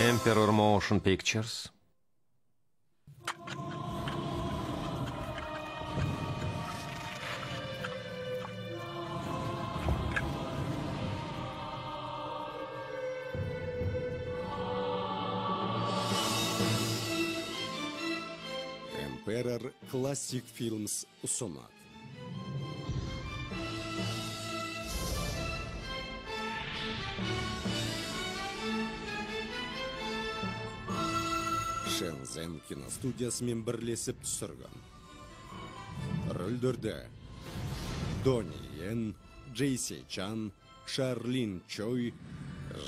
Emperor Motion Pictures. Emperor Classic Films ұсынады. Шэньзэн киностудиясымен бірлесіп түсірген. Рөлдерді Донни Йен, Джейси Чан, Шарлин Чой,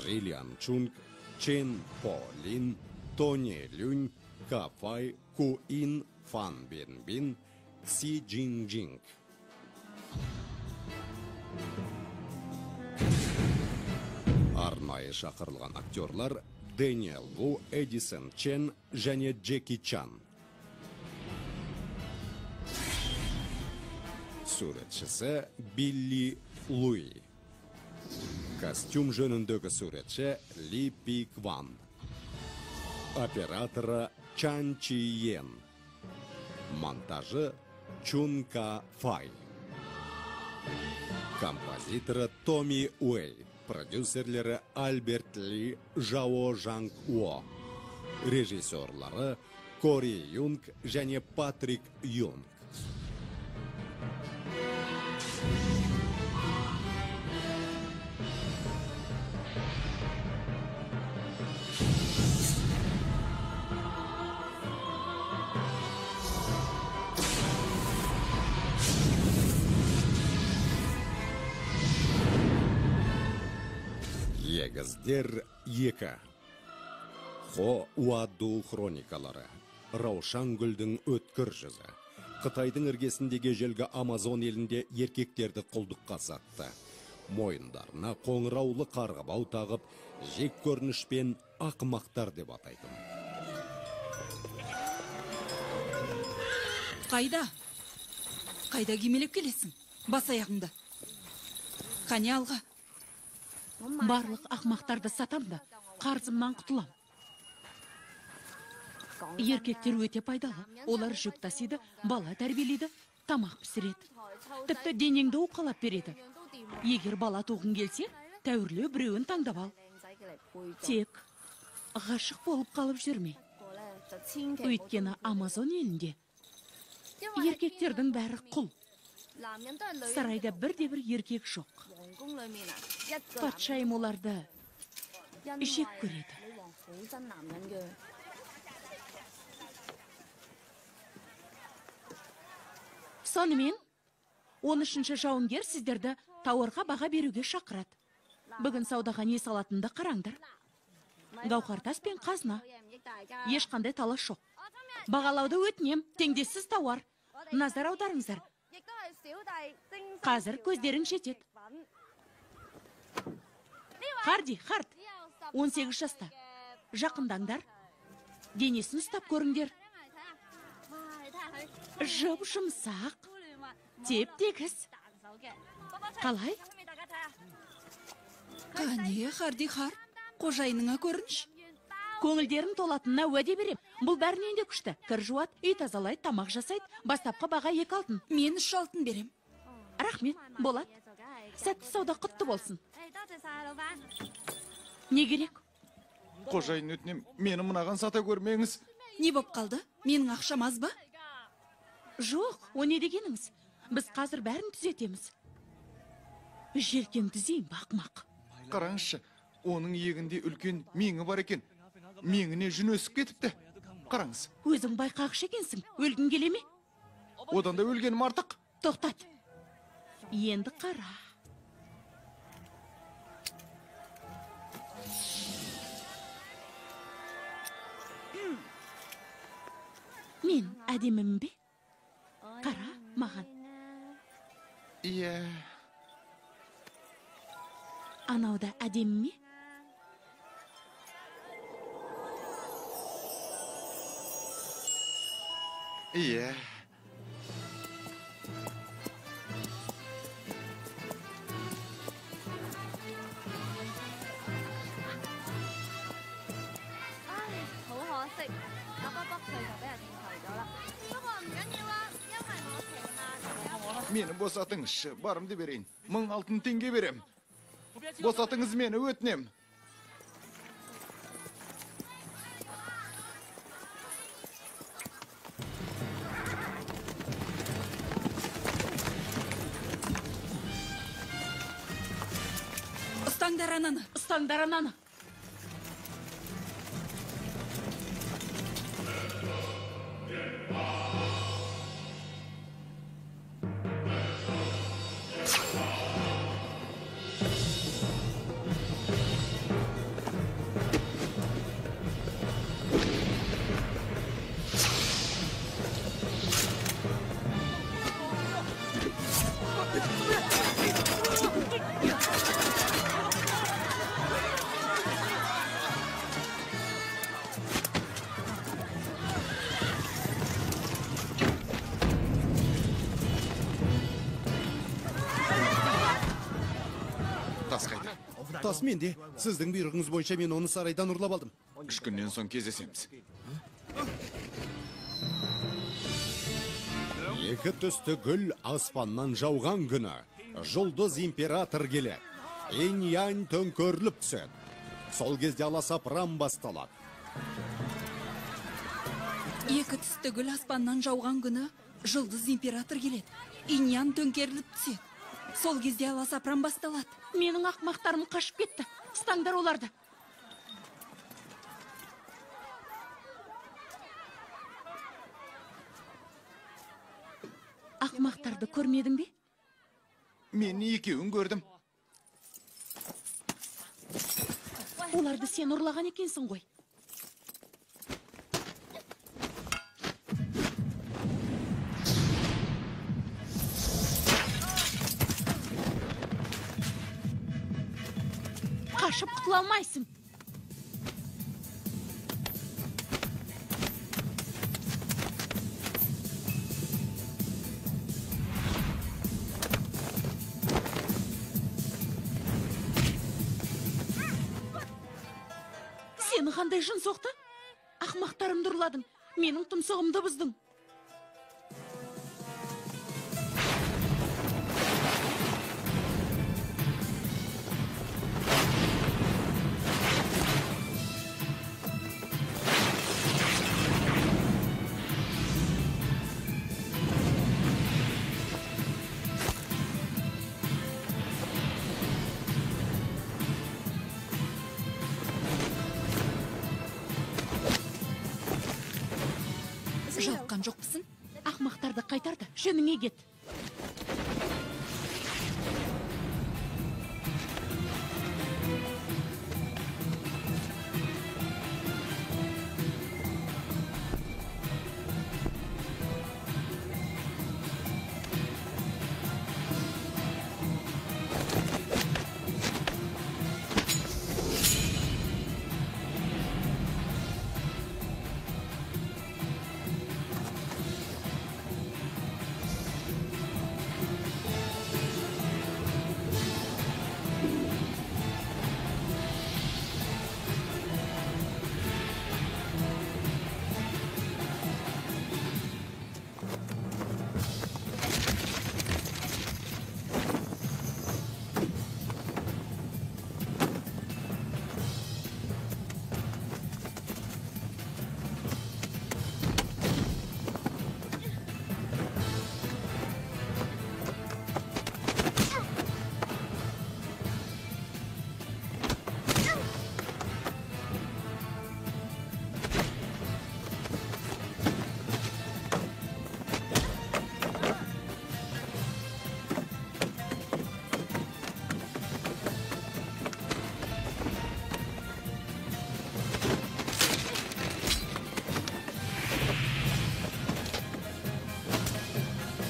Жилиан Чунг, Чен По Лин, Тони Люнь, Кафай Ку Ин, Фан Бин Бин, Си Джин Джинг. Арнайы шақырылған актерлар Дэниел Ву, Эдисон Чен және Джеки Чан. Суретшісі Билли Луи. Костюм жөніндегі суретші Ли Пи Кван. Операторы Чан Чи Йен. Монтажы Чун Ка Фай. Композиторы Томми Уэй. Продюсерлері Альберт Ли, Жао Жанг Уо. Режиссерлары Кори Юнг және Патрик Юнг. Егіздер 2. Хо Уаду хроникалары. Раушан гүлдің өткір жүзі. Қытайдың іргесіндегі желгі Амазон елінде еркектерді құлдыққа сатты. Мойындарына қоңыраулы қарғыбау тағып, жек көрінішпен ақымақтар деп атайтын. Қайда кемелеп келесің? Бас аяғыңда. Қане алға. Барлық ақмақтарды сатам да, қарзымнан құтылам. Еркектер өте пайдалы. Олар жүк тасиды, бала тәрбиелейді, тамақ пісіреді. Тіпті денеңді уқалап береді. Егер бала туғың келсе, тәуірлеу біреуін таңдап ал. Тек ғашық болып қалып жүрме. Өйткені Амазон елінде еркектердің бәрі құл. Сарайда бірде-бір еркек жоқ. Патшайым оларды жек көреді. Сонымен, 13-ші жауынгер сіздерді тауарға баға беруге шақырады. Бүгін саудаға не салатынды қараңдар. Гауһартас пен қазына. Ешқандай талас жоқ. Бағалауды өтінем, теңдессіз тауар. Назар аударыңыздар. Қазір көздерің жетеді. Харди, Харт, 18 жаста. Жақындаңдар. Денесін ұстап көріңдер. Жұп-жұмсақ. Теп-тегіс. Қалай? Қане, Харди Харт, қожайыныңа көрініш. Көңілдерін толатынына уәде берем. Бұл бәрінен де күшті. Кір жуат, үй тазалайды, тамақ жасайды. Бастапқы баға 2 алтын. Мен 3 алтын берем. Рахмет, болады. Сәтті сауда құтты болсын. Не керек? Қожайын өтінем, мені мұнаған сата көрмеңіз. Не боп қалды? Менің ақшам аз ба? Жоқ, о не дегеніңіз? Біз қазір бәрін түзетеміз. Желкен түзейін, бақмақ. Қараңызшы, оның егінде үлкен меңі бар екен. Меңіне жүн өсіп кетіпті. Қараңыз. Өзің байқағыш екенсің, өлгің келе ме? Одан да өлгенім артық. Тоқтат. Енді қара. Мен әдемім бе? Қара маған. Иә. Анау да әдемі ме? Иә. Meni bosatыңызшы, барымды берейін. 1000 теңге берем. Босатыңыз мені, өтінем. Ұстаңдар ананы. Ұстаңдар ананы. Тас қайда? Тас менде. Сіздің бұйрығыңыз бойынша мен оны сарайдан ұрлап алдым. 3 күннен соң кездесеміз. Екі түсті гүл аспаннан жауған күні. Жұлдыз император келеді. Инь-янь төңкеріліп түседі. Сол кезде аласапыран басталады. Екі түсті гүл аспаннан жауған күні жұлдыз император келеді. Инь-ян төңкеріліп түседі. Сол кезде аласапыран басталады. Менің ақмақтарым қашып кетті. Ұстаңдар оларды. Ақмақтарды көрмедің бе? Мен екеуін көрдім. Оларды сен ұрлаған екенсің ғой. Қашып құтыла алмайсың. Сені қандай жын соқты? Ақмақтарымды ұрладың. Менің тұмсығымды бұздың. Жалыққан жоқпысың? Ақмақтарды қайтарды. Жөніңе кет.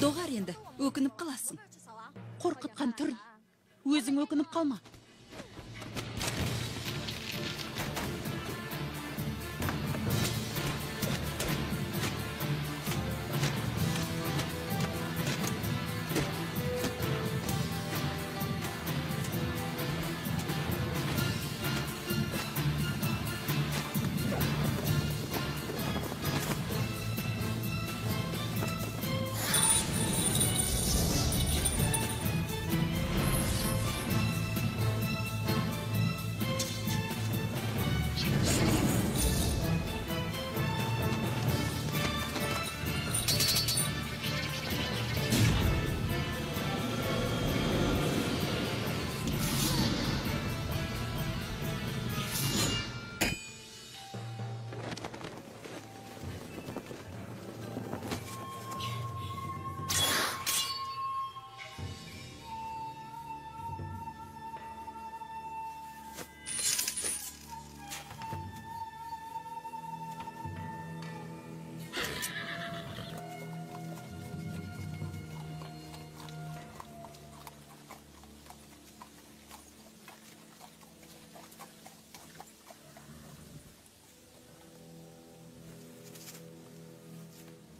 Доғар енді, өкініп қаласың. Қорқытқан түрін. Өзің өкініп қалма.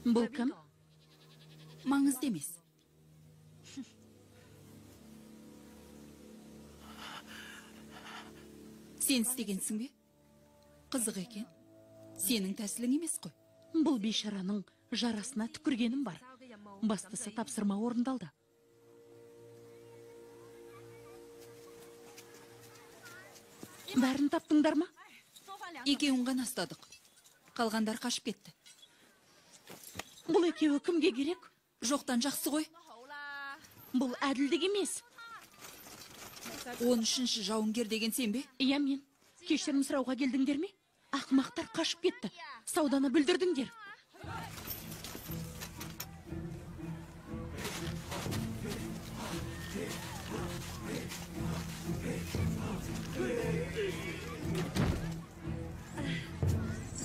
Бұл кім? Маңызды емес. Сен істегенсің бе? Қызық екен. Сенің тәсілің емес қой. Бұл бейшараның жарасына түкіргенім бар. Бастысы тапсырма орындалды. Бәрін таптыңдар ма? Екеуін ғана ұстадық. Қалғандар қашып кетті. Бұл екеуі кімге керек? Жоқтан жақсы ғой. Бұл әділдік емес. 13-ші жауынгер деген сен бе? Иә, мен. Кешірім сұрауға келдіңдер ме? Ақымақтар қашып кетті. Сауданы бүлдірдіңдер.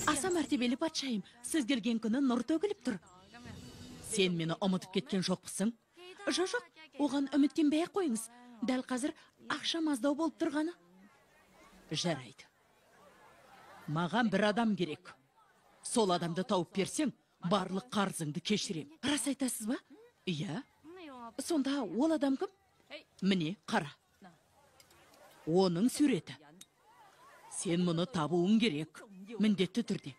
Аса мәртебелі патшайым, сіз келген күні нұр төгіліп тұр. Сен мені ұмытып кеткен жоқпысың? Жоқ, оған үміттенбей ақ қойыңыз. Дәл қазір ақша маздау болып тұрғаны. Жарайды. Маған бір адам керек. Сол адамды тауып берсең, барлық қарызыңды кешірем. Рас айтасыз ба? Иә. Сонда ол адам кім? Міне, қара. Оның суреті. Сен мұны табуың керек. Міндетті түрде.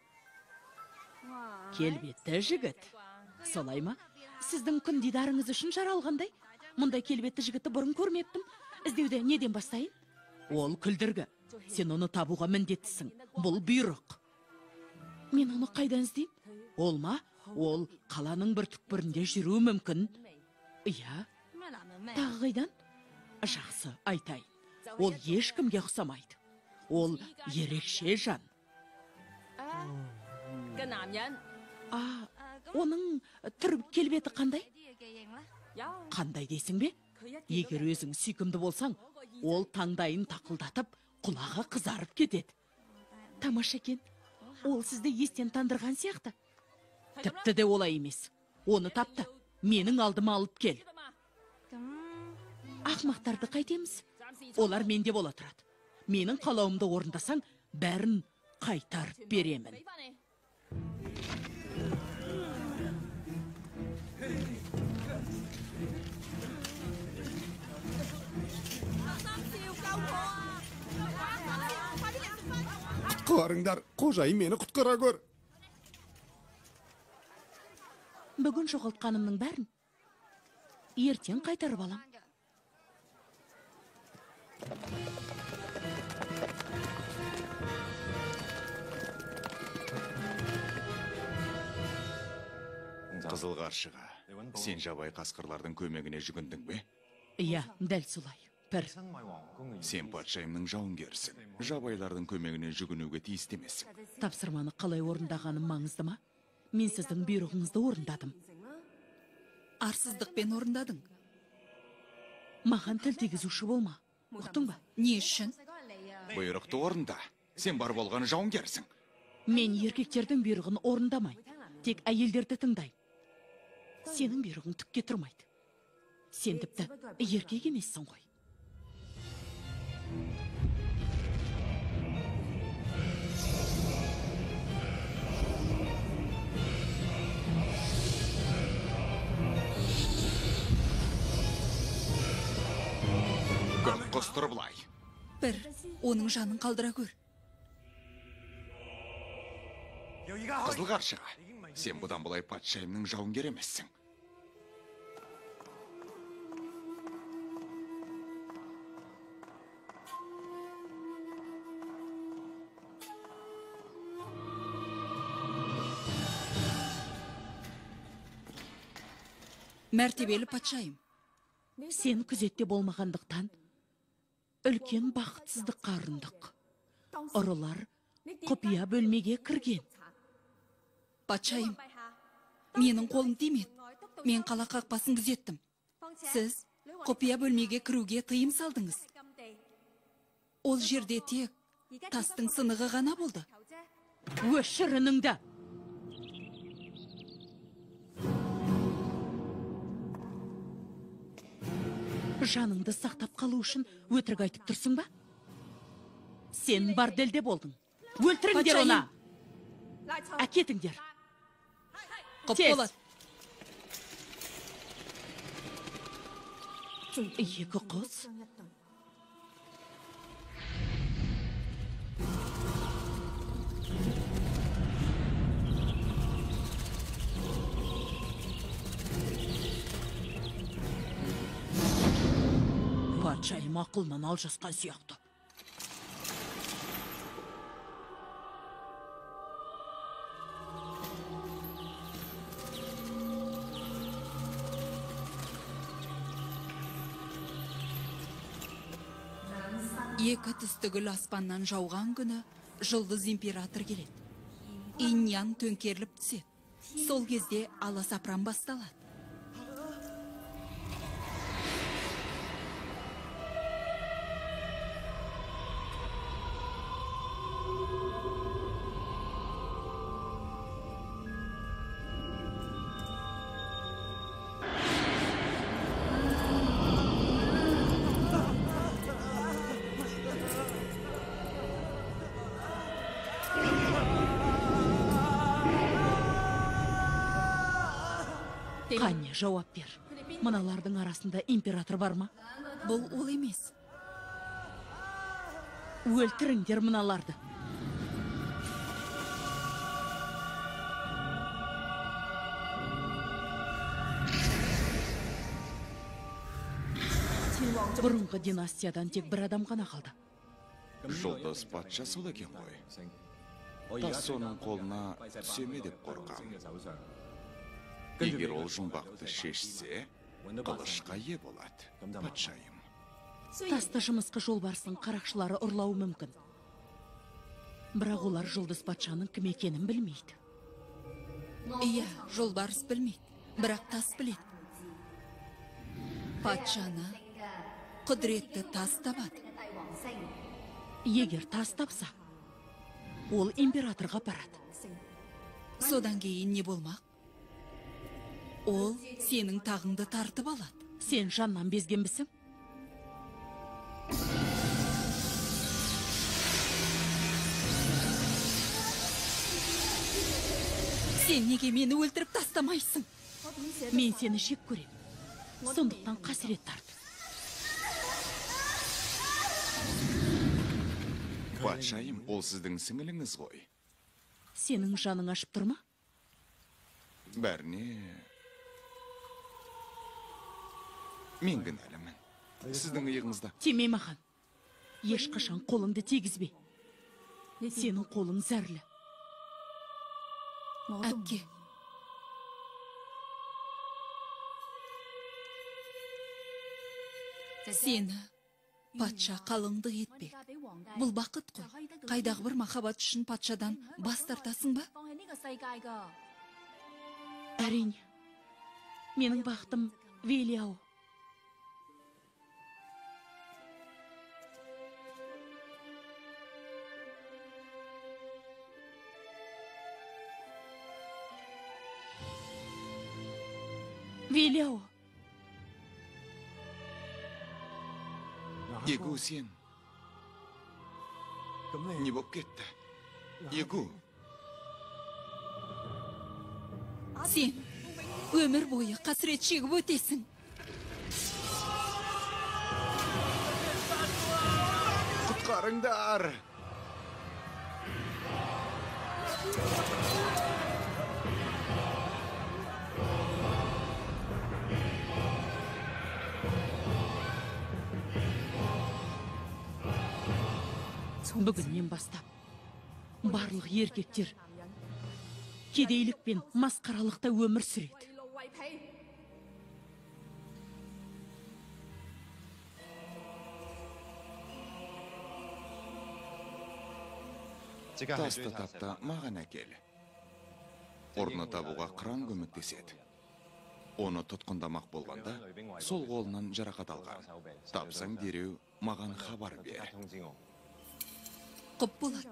Келбетті жігіт. Солай ма? Сіздің күн дидарыңыз үшін жаралғандай. Мұндай келбетті жігітті бұрын көрмеппін. Іздеуді неден бастайын? Ол күлдіргі. Сен оны табуға міндеттісің. Бұл бұйрық. Мен оны қайдан іздейм? Ол ма? Ол қаланың бір түкпірінде жүруі мүмкін. Иә. Тағы қайдан? Жақсы, айтайын. Ол ешкімге ұқсамайды. Ол ерекше жан. Оның түрі келбеті қандай? Қандай дейсің бе? Егер өзің сүйкімді болсаң, ол таңдайын тақылдатып, құлағы қызарып кетеді. Тамаша екен. Ол сізді естен тандырған сияқты. Тіпті де олай емес. Оны тапты. Менің алдыма алып кел. Ақмақтарды қайтеміз? Олар менде бола тұрады. Менің қалауымды орындасаң, бәрін қайтарып беремін. Құтқарыңдар, қожайын мені құтқара көр. Бүгін жоғалтқанымның бәрін ертең қайтарып алам. Қызыл қаршыға, сен жабай қасқырлардың көмегіне жүгіндің бе? Иә, дәл солай. Пір. Сен патшайымның жауынгерсің. Жабайлардың көмегіне жүгінуге тиісті емессің. Тапсырманы қалай орындағаным маңызды ма? Мен сіздің бұйрығыңызды орындадым. Арсыздықпен орындадың. Маған тіл тигізуші болма. Ұқтың ба? Не үшін? Бұйрықты орында. Сен бар болған жауынгерсің. Мен еркектердің бұйрығын орындамай, тек әйелдерді тыңдай. Сенің бұйрығың түкке тұрмайды. Сен тіпті еркек емессің ғой. Көк құстыр бұлай. Бір, оның жанын қалдыра көр. Қызыл қаршыға, сен бұдан бұлай патшайымның жауынгер емессің. Мәртебелі патшайым. Сен күзетте болмағандықтан үлкен бақытсыздыққа ұрындық. Ұрылар құпия бөлмеге кірген. Патшайым, менің қолым тимеді. Мен қала қақпасын күзеттім. Сіз құпия бөлмеге кіруге тыйым салдыңыз. Ол жерде тек тастың сынығы ғана болды. Өшір үніңді. Жаныңды сақтап қалу үшін өтірік айтып тұрсың ба? Сен бар делде болдың. Өлтіріңдер оны. Әкетіңдер. Құп Тез. болады. Екі қыз. Патшайым ақылынан алжасқан сияқты. Екі түсті гүл аспаннан жауған күні жұлдыз император келеді. Иньян төңкеріліп түседі. Сол кезде аласапыран басталады. Қане, жауап бер. Мыналардың арасында император бар ма? Бұл ол емес. Өлтіріңдер мыналарды. Бұрынғы династиядан тек бір адам ғана қалды. Жұлдыз патша сол екен ғой. Тас соның қолына түсе ме деп қорқам. Егер ол жұмбақты шешсе, қылышқа ие болады, патшайым. Тасты жымысқы жолбарыстың қарақшылары ұрлауы мүмкін. Бірақ олар жұлдыз патшаның кім екенін білмейді. Иә, жолбарыс білмейді, бірақ тас біледі. Патшаны құдіретті тас табады. Егер тас тапса, ол императорға апарады. Содан кейін не болмақ? Ол сенің тағыңды тартып алады. Сен жаннан безгенбісің? Сен неге мені өлтіріп тастамайсың? Мен сені шек көрем. Сондықтан қасірет тарт. Патшайым, ол сіздің сіңіліңіз ғой. Сенің жаның ашып тұр ма? Бәріне... Мен кінәлімін. Сіздің иығыңызда. Тимей маған. Ешқашан қолыңды тегізбе. Сенің қолың зәрлі. Әпке. Сені патша қалыңдық етпек. Бұл бақыт қой. Қайдағы бір махаббат үшін патшадан бас тартасың ба? Әрине. Менің бақытым Велиау. Велиау. Егу сен. Не болып кетті? Егу. Сен өмір бойы қасірет шегіп өтесің. Құтқарыңдар! Бүгіннен бастап барлық еркектер кедейлік пен масқаралықта өмір сүреді. Тасты тапта маған әкел. Орны табуға қыран көмектеседі. Оны тұтқындамақ болғанда, сол қолынан жарақат алған. Тапсаң дереу маған хабар бер. Құп болады.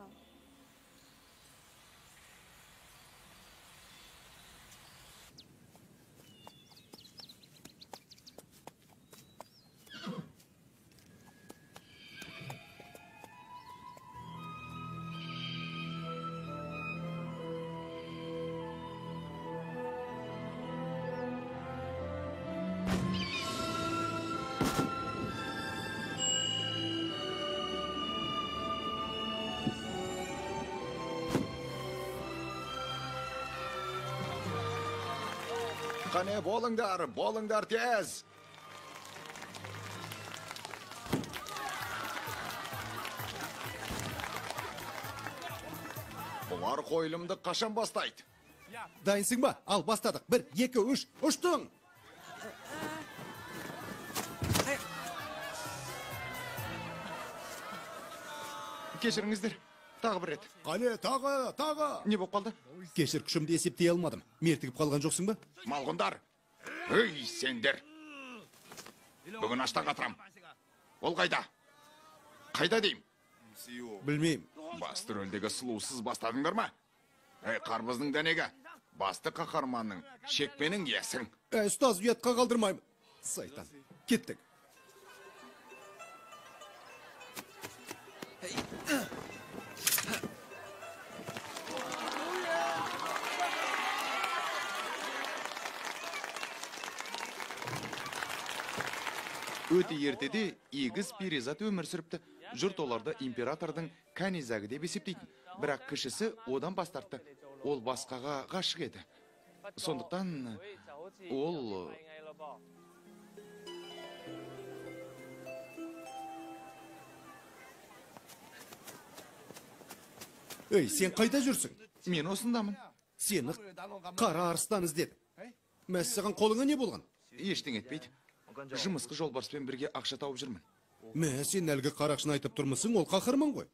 Қане болыңдар тез. Бұлар қойылымды қашан бастайды? Дайынсың ба? Ал бастадық. 1, 2, 3, ұштың! Кешіріңіздер, тағы бір рет. Қане, тағы! Не болып қалды? Кешір күшімді есептей алмадым. Мертігіп қалған жоқсың ба? Малғындар! Өй, сендер! Бүгін аштан қатырам. Ол қайда? Қайда дейм? Білмейм. Басты рөлдегі сұлусыз бастадыңдар ма? Қарбыздың дәнегі. Басты қаһарманның шекпенің иесің. Ұстаз, ұятқа қалдырмаймын. Сайтан, кеттік. Өте ертеде егіз перизат өмір сүріпті. Жұрт оларды императордың канизагы деп есептейтін. Бірақ кішісі одан бас тартты. Ол басқаға ғашық еді. Сондықтан ол... Сен қайда жүрсің? Мен осындамын. Сені қара арыстан іздеді. Мәссаған қолыңа не болған? Ештеңе етпейді. Жұмысқы жолбарыспен бірге ақша тауып жүрмін. Сен әлгі қарақшыны айтып тұрмысың, ол қаһарман ғой.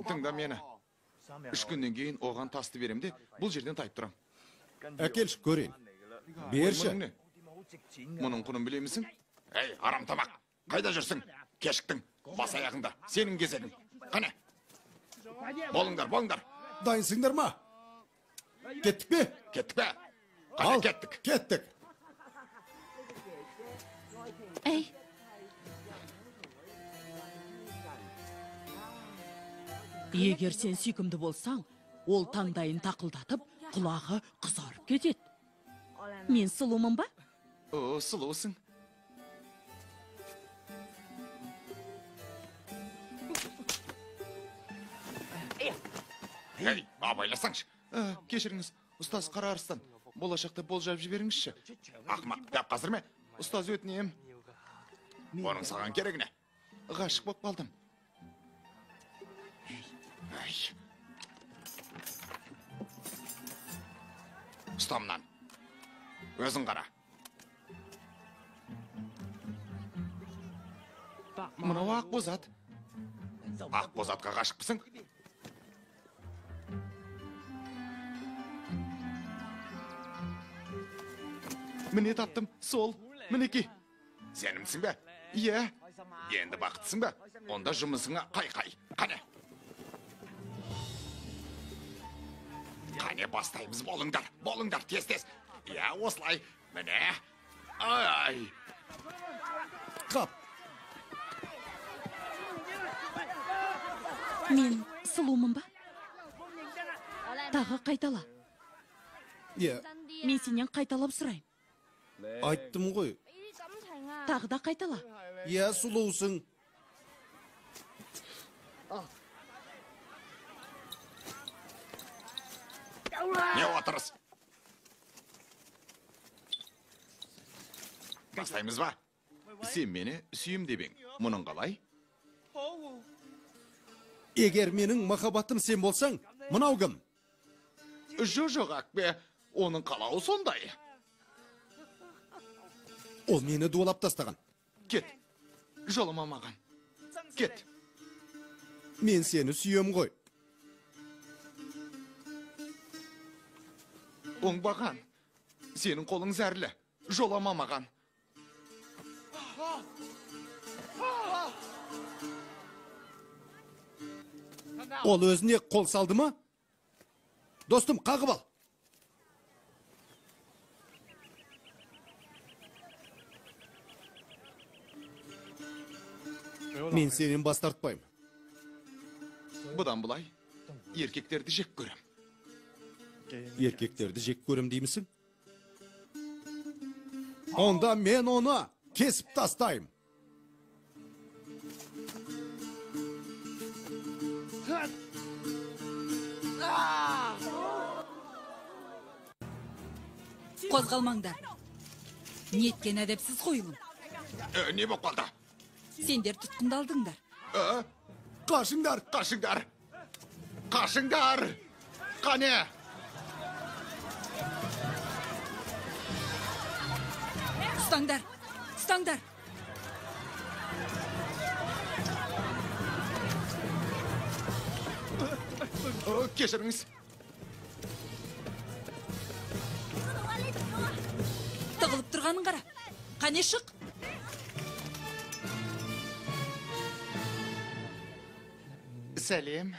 Тыңда мені. 3 күннен кейін оған тасты беремде, бұл жерден тайып тұрам. Әкелші, көрейін. Берші. Мұның құнын білемісің? Арам тамақ. Қайда жүрсің? Кешіктің. Бас аяғында. Сенің кезегің. Қане? Болыңдар. Дайынсыңдар ма? Кеттік пе? Кеттік пе? Қане кеттік. Кеттік. Егер сен сүйкімді болсаң, ол таңдайын тақылдатып, құлағы қызарып кетеді. Мен сұлумын ба? О, сұлусың. Абайласаңшы. Кешіріңіз, ұстаз қара арыстан. Болашақты болжап жіберіңізші. Ақмақ, дәп қазір ме? Ұстаз өтінем. Оның саған керегіне. Ғашық болып қалдым. Ұстамнан. Өзің қара. Мынау Ақбозат. Ақбозатқа ғашықпысың? Міне таптым, сол, мінеки. Сенімсің бе? Иә. Енді бақытсың бе? Онда жұмысыңа қай-қай. Қане? Қане бастаймыз, болыңдар, тез. Иә, осылай. Міне. Ай. Қап. Мен сұлумын ба? Тағы қайтала. Мен сенен қайталап сұрайын. Айттым ғой. Тағы да қайтала. Сұлусың. Не отырыс? Бастаймыз ба? Сен мені сүйім дебең. Мұның қалай? Егер менің махаббатым сен болсаң, мынау кім? Жоқ Ақбе, оның қалауы сондай. Ол мені дуалап тастаған. Кет, жолыма маған. Кет. Мен сені сүйем ғой. Оңбаған. Сенің қолың зәрлі. Жолама маған. Ол өзіне қол салды ма? Достым, қағып ал. Мен сенен бас тартпаймын. Бұдан бұлай, еркектерді жек көрем. Еркектерді жек көрем деймісің? Онда мен оны кесіп тастайым. Қозғалмаңдар. Неткен әдепсіз қойылым. Не болып қалды? Сендер тұтқындалдыңдар. Қашыңдар! Қашыңдар! Қашыңдар! Қане! Ұстаңдар! Ұстаңдар! Кешіріңіз. Тығылып тұрғанын қара. Қане шық! Сәлем.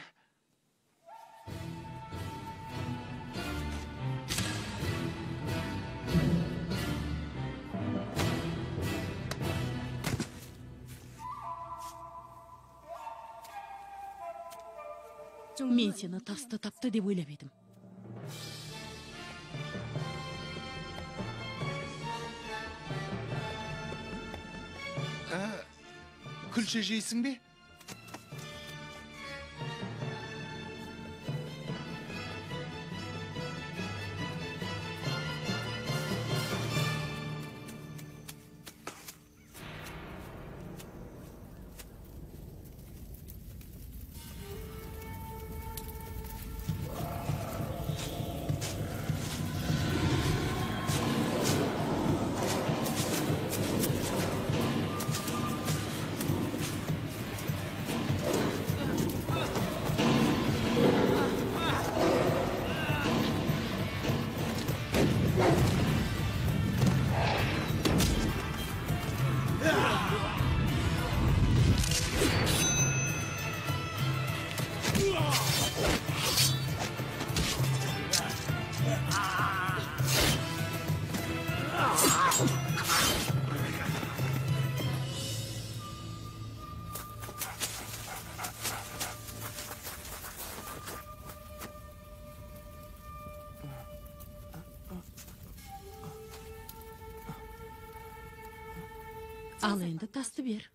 Мен сені тасты тапты деп ойлап едім. Күлше жейсің бе? Ал енді тасты бер.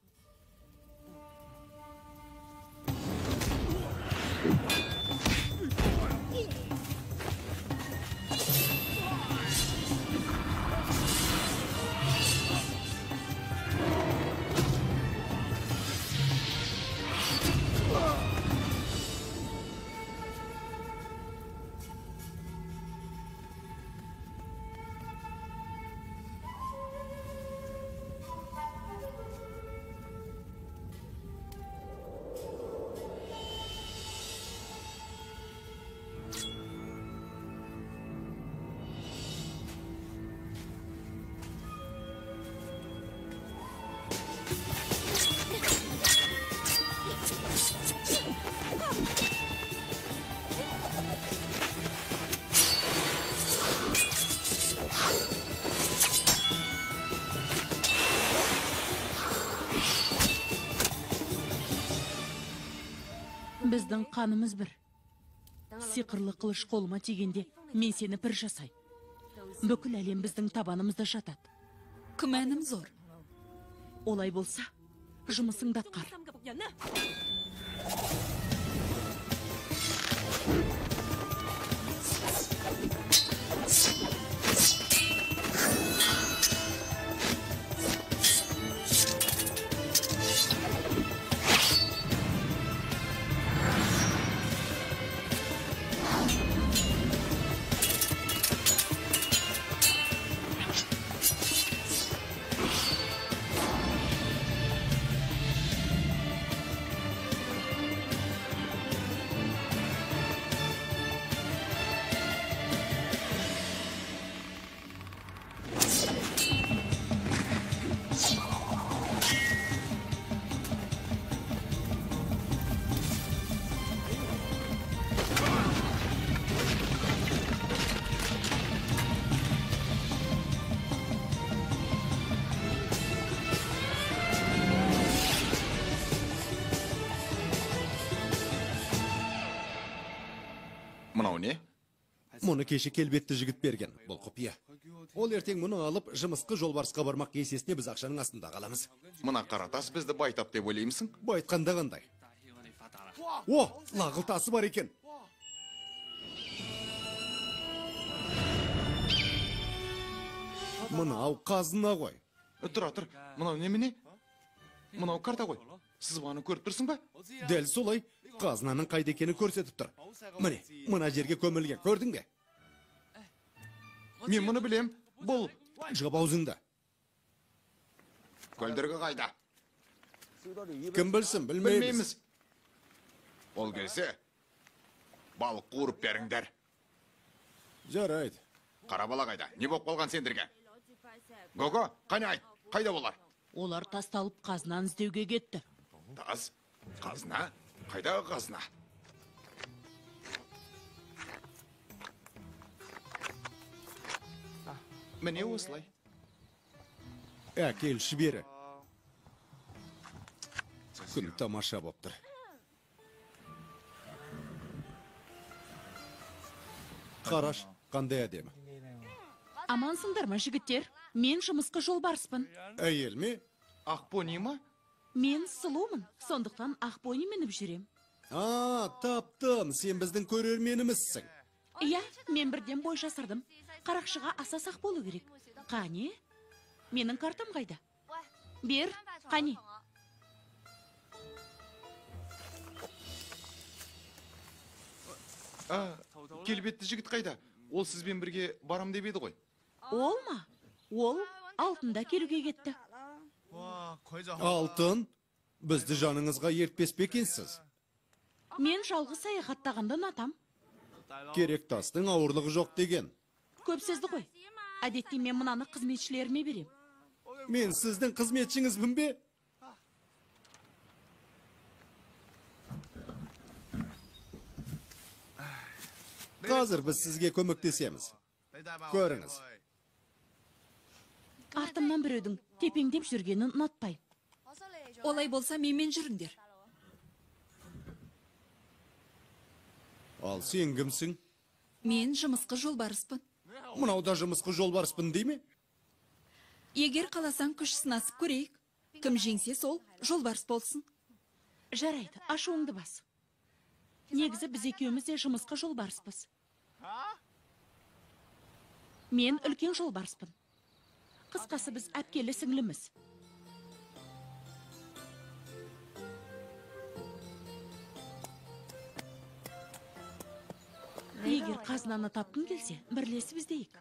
Біздің қанымыз бір. Сиқырлы қылыш қолыма тигенде, мен сені пір жасай. Бүкіл әлем біздің табанымызда жатады. Күмәнім зор. Олай болса, жұмысыңды атқар. Мынау не? Мұны кеше келбетті жігіт берген, бұл құпия. Ол ертең мұны алып, жымысқы жолбарысқа бармақ есесіне біз ақшаның астында қаламыз. Мына қаратас бізді байтап деп ойлаймысың? Байтқанда қандай? О, лағыл тасы бар екен. Мынау қазына ғой. Тұра, мынау немене? Мынау карта ғой. Сіз баны көріп тұрсың ба? Дәл солай, қазынаның қайда екені көрсетіп тұр. Міне, мына жерге көмілген, көрдің бе? Мен мұны білем. Бұл Жап аузыңды. көлдіргі қайда? Кім білсін, білмейміз. Ол келсе, балық қуырып беріңдер. Жарайды. Қара бала қайда? Не болып қалған сендерге? Гого, қане айт, қайда болар? Олар тасталып қазынаны іздеуге кетті. Тас, қазына? Қайдағы қазына? Міне осылай. Әкелші бері. Күн тамаша боп тұр. Қараш, қандай әдемі. Амансыңдар ма, жігіттер? Мен жұмысқа жолбарыспын. Әйел ме? Ақ пони ма? Мен сұлумын, сондықтан ақ бойы мініп жүрем. Таптым, сен біздің көрерменімізсің. Иә, мен бірден бой жасырдым. Қарақшыға аса сақ болу керек. Қане? Менің картам қайда? Бер, қане? Келбетті жігіт қайда? Ол сізбен бірге барам деп еді ғой. Ол ма? Ол алтында келуге кетті. Алтын, бізді жаныңызға ертпес пе екенсіз? Мен жалғыз саяхаттағанды ұнатам. Керек тастың ауырлығы жоқ деген. Көп сөзді ғой. Әдетте мен мынаны қызметшілеріме берем. Мен сіздің қызметшіңізбін бе? Қазір біз сізге көмектесеміз. Көріңіз. Артымнан біреудің тепеңдеп жүргенін ұнатпаймын. Олай болса менмен жүріңдер. Ал сен кімсің? Мен жұмысқа жолбарыспын. Мынауда жұмысқа жолбарыспын дей ме? Егер қаласаң күш сынасып көрейік. Кім жеңсе сол жолбарыс болсын. Жарайды, ашуыңды бас. Негізі біз екеуміз де жұмысқа жолбарыспыз. Мен үлкен жолбарыспын. Қысқасы біз әпкелі сіңліміз. Егер қазынаны тапқың келсе, бірлесіп іздейік.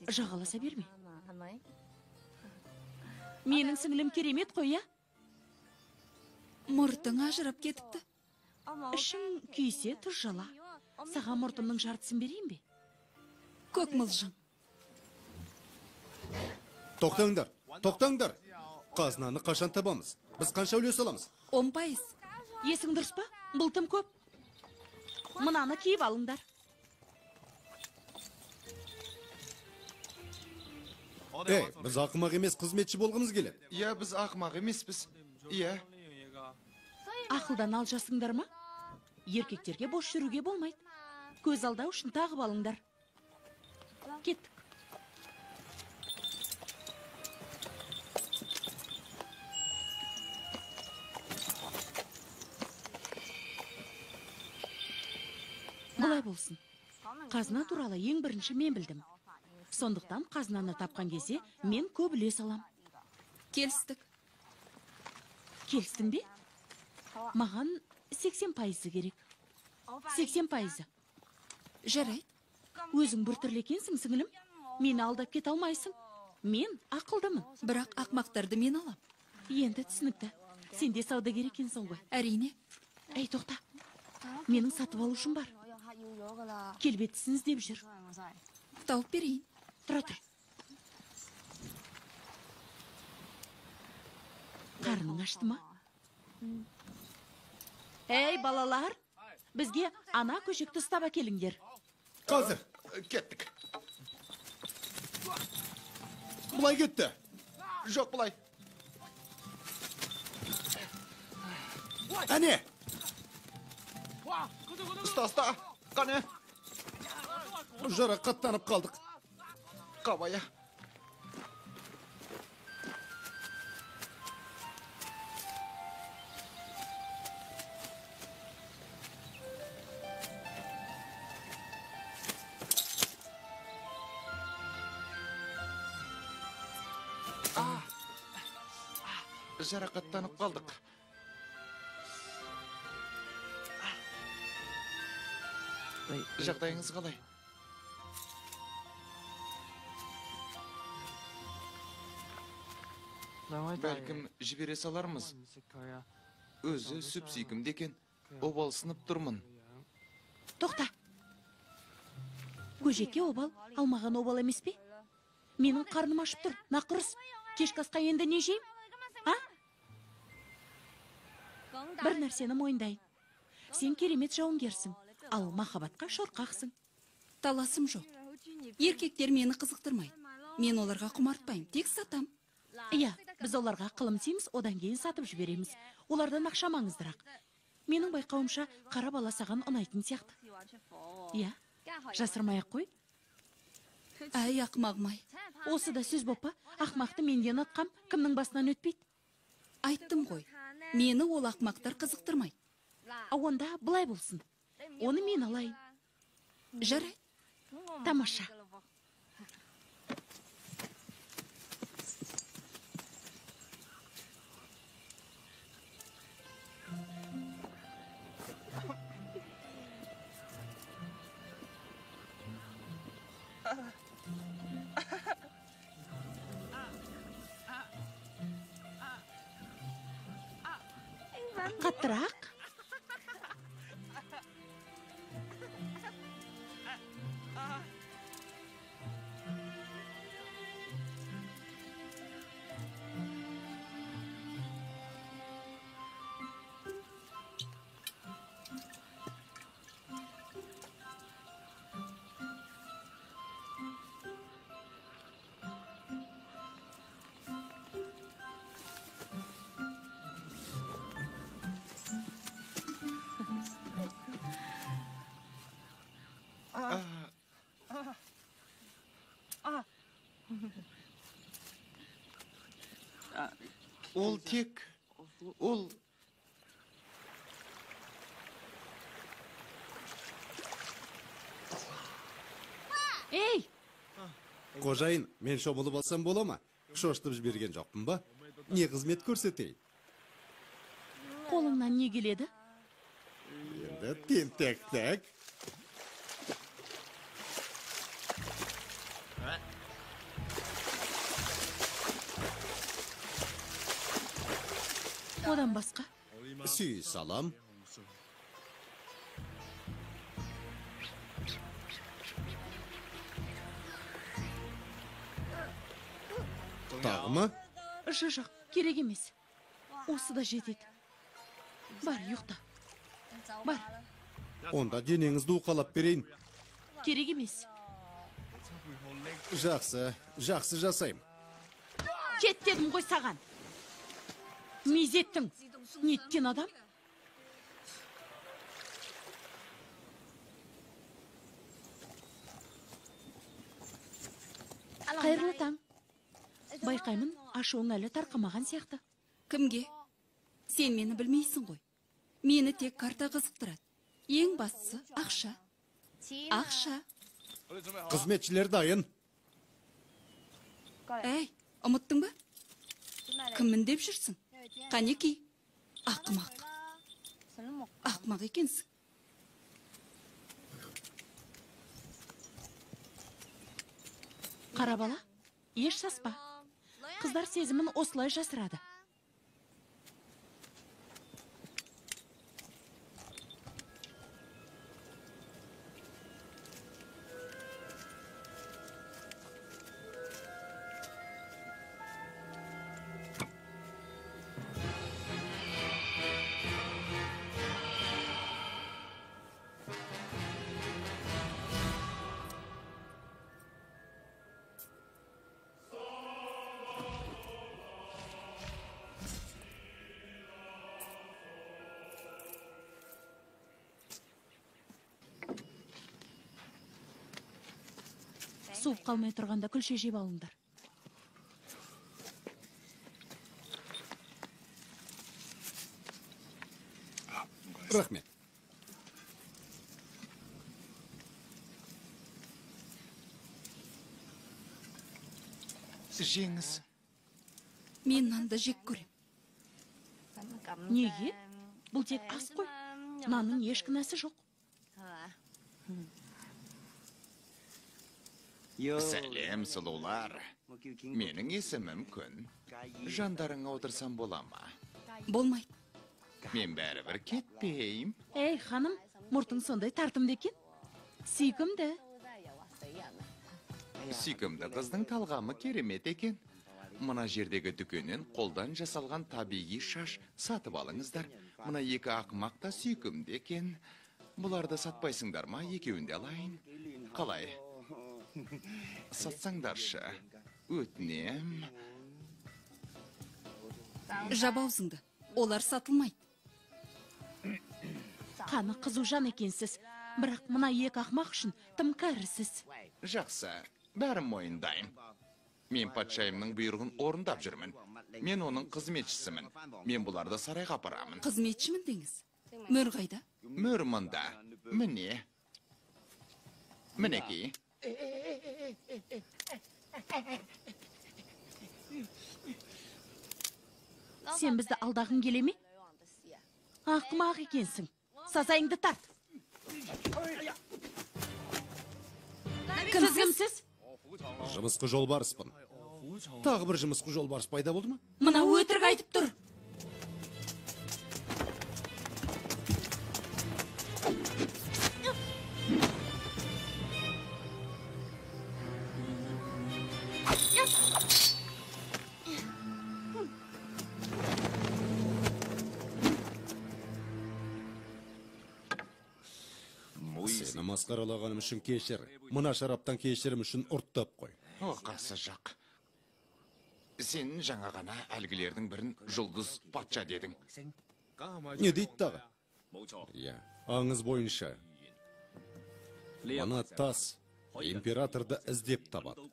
Жағаласа берме. Менің сіңлім керемет қой, я? Мұртың ажырап кетіпті. Ішің күйсе тұз жала. Саған мұртымның жартысын берейін бе? Көк мылжың. Тоқтаңдар. Қазынаны қашан табамыз? Біз қанша үлес аламыз? 10%. Есің дұрыс па? Бұл тым көп. Мынаны киіп алыңдар. Біз ақымақ емес қызметші болғымыз келеді. Иә, біз ақымақ емеспіз. Иә. Ақылдан алжасыңдар ма? Еркектерге бос жүруге болмайды. Көз алдау үшін тағып алыңдар. Кеттік. Бұлай болсын. Қазына туралы ең бірінші мен білдім. Сондықтан қазынаны тапқан кезде мен көп үлес алам. Келістік. Келістің бе? Маған 80% керек. 80%. Жарайды. Өзің біртірлекенсің, сіңілім. Мені алдап кете алмайсың. Мен ақылдымын. Бірақ ақмақтарды мен алам. Енді түсінікті. Сен де саудагер екенсің ғой. Әрине. Әй, тоқта. Менің сатып алушым бар. Келбеттісін іздеп жүр. Тауып берейін. Тұра тұр. Қарның ашты ма? Әй, балалар, бізге ана көшекті ұстап әкеліңдер. Қазір. Кеттік. Бұлай кетті. Жоқ бұлай. Әне! Ұста. Қане? Жарақаттанып қалдық. Қабая. жарақаттанып қалдық. Жағдайыңыз қалай? Бәлкім жібере салармыз. Өзі сүп-сүйкімді екен, обалсынып тұрмын. Тоқта. Көжеке обал, алмаған обал емес пе? Менің қарным ашып тұр, нақұрыс. Кешкі асқа енді не жейм? Бір нәрсені мойындайын. Сен керемет жауынгерсің, ал махаббатқа шорқақсың. Таласым жоқ. Еркектер мені қызықтырмайды. Мен оларға құмартпаймын, тек сатам. Иә, біз оларға қылым дейміз, одан кейін сатып жібереміз. Олардан ақша маңыздырақ. Менің байқауымша қара бала саған ұнайтын сияқты. Иә, жасырмай-ақ қой. Әй, ақмағым-ай. Осы да сөз боп па? Ақмақты менден атқам, кімнің басынан өтпейді. Айттым ғой, мені ол ақмақтар қызықтырмайды. Онда бұлай болсын. Оны мен алайын. Жарай. Тамаша. Қаттырақ. Ол тек, ол... Ей! Қожайын, мен шомылып алсам бола ма? Шошытып жіберген жоқпын ба? Не қызмет көрсетейін? Қолыңнан не келеді? Енді тентек-тек. Одан басқа? Сүй салам. Тағы ма? Жоқ, керек емес. Осы да жетеді. Бар, ұйықта. Бар. Онда денеңізді уқалап берейін. Керек емес. Жақсы жасайым. Кет дедім ғой саған. Мезеттің. Неткен адам? Қайырлы таң. Байқаймын, ашуың әлі тарқамаған сияқты. Кімге? Сен мені білмейсің ғой. Мені тек карта қызықтырады. Ең бастысы ақша. Ақша. Қызметшілер дайын. Әй, ұмыттың ба? Кіммін деп жүрсің? Қанеки? Ақымақ. Ақымақ екенсің. Қара бала, еш саспа. Қыздар сезімін осылай жасырады. Суып қалмай тұрғанда күлше жеп алыңдар. Рахмет. Жеңіз. Мен нанды жек көрем. Неге? Бұл тек ас қой. Нанның еш кінәсі жоқ. Сәлем, сұлулар. Менің есімім Күн. Жандарыңа отырсам бола ма? Болмайды. Мен бәрібір кетпейм. Әй, ханым, мұртың сондай тартымды екен. Сүйкімді. Сүйкімді қыздың талғамы керемет екен. Мына жердегі дүкеннен қолдан жасалған табиғи шаш сатып алыңыздар. Мына екі ақымақ та сүйкімді екен. Бұларды сатпайсыңдар ма? Екеуін де алайын. Қалай? Сатсаңдаршы. Өтінем. Жаба аузыңды. Олар сатылмайды. Қаны қызу жан екенсіз. Бірақ мына екі ақмақ үшін тым кәрісіз. Жақсы, бәрін мойындайым. Мен патшайымның бұйрығын орындап жүрмін. Мен оның қызметшісімін. Мен бұларды сарайға апарамын. Қызметшімін деңіз. Мөр қайда? Мөр мұнда. Міне. Мінекей. Сен бізді алдағың келе ме? Ақымақ екенсің. Сазайыңды тарт. Кімсіз? Жымысқы жолбарыспын. Тағы бір жымысқы жолбарыс пайда болды ма? Мына өтірік айтып тұр. Сені масқаралағаным үшін кешір. Мына шараптан кешірім үшін ұрттап қой. Оқасы жақ. Сен жаңа ғана әлгілердің бірін жұлдыз патша дедің. Не дейді тағы? Иә, аңыз бойынша. Ана тас императорды іздеп табады.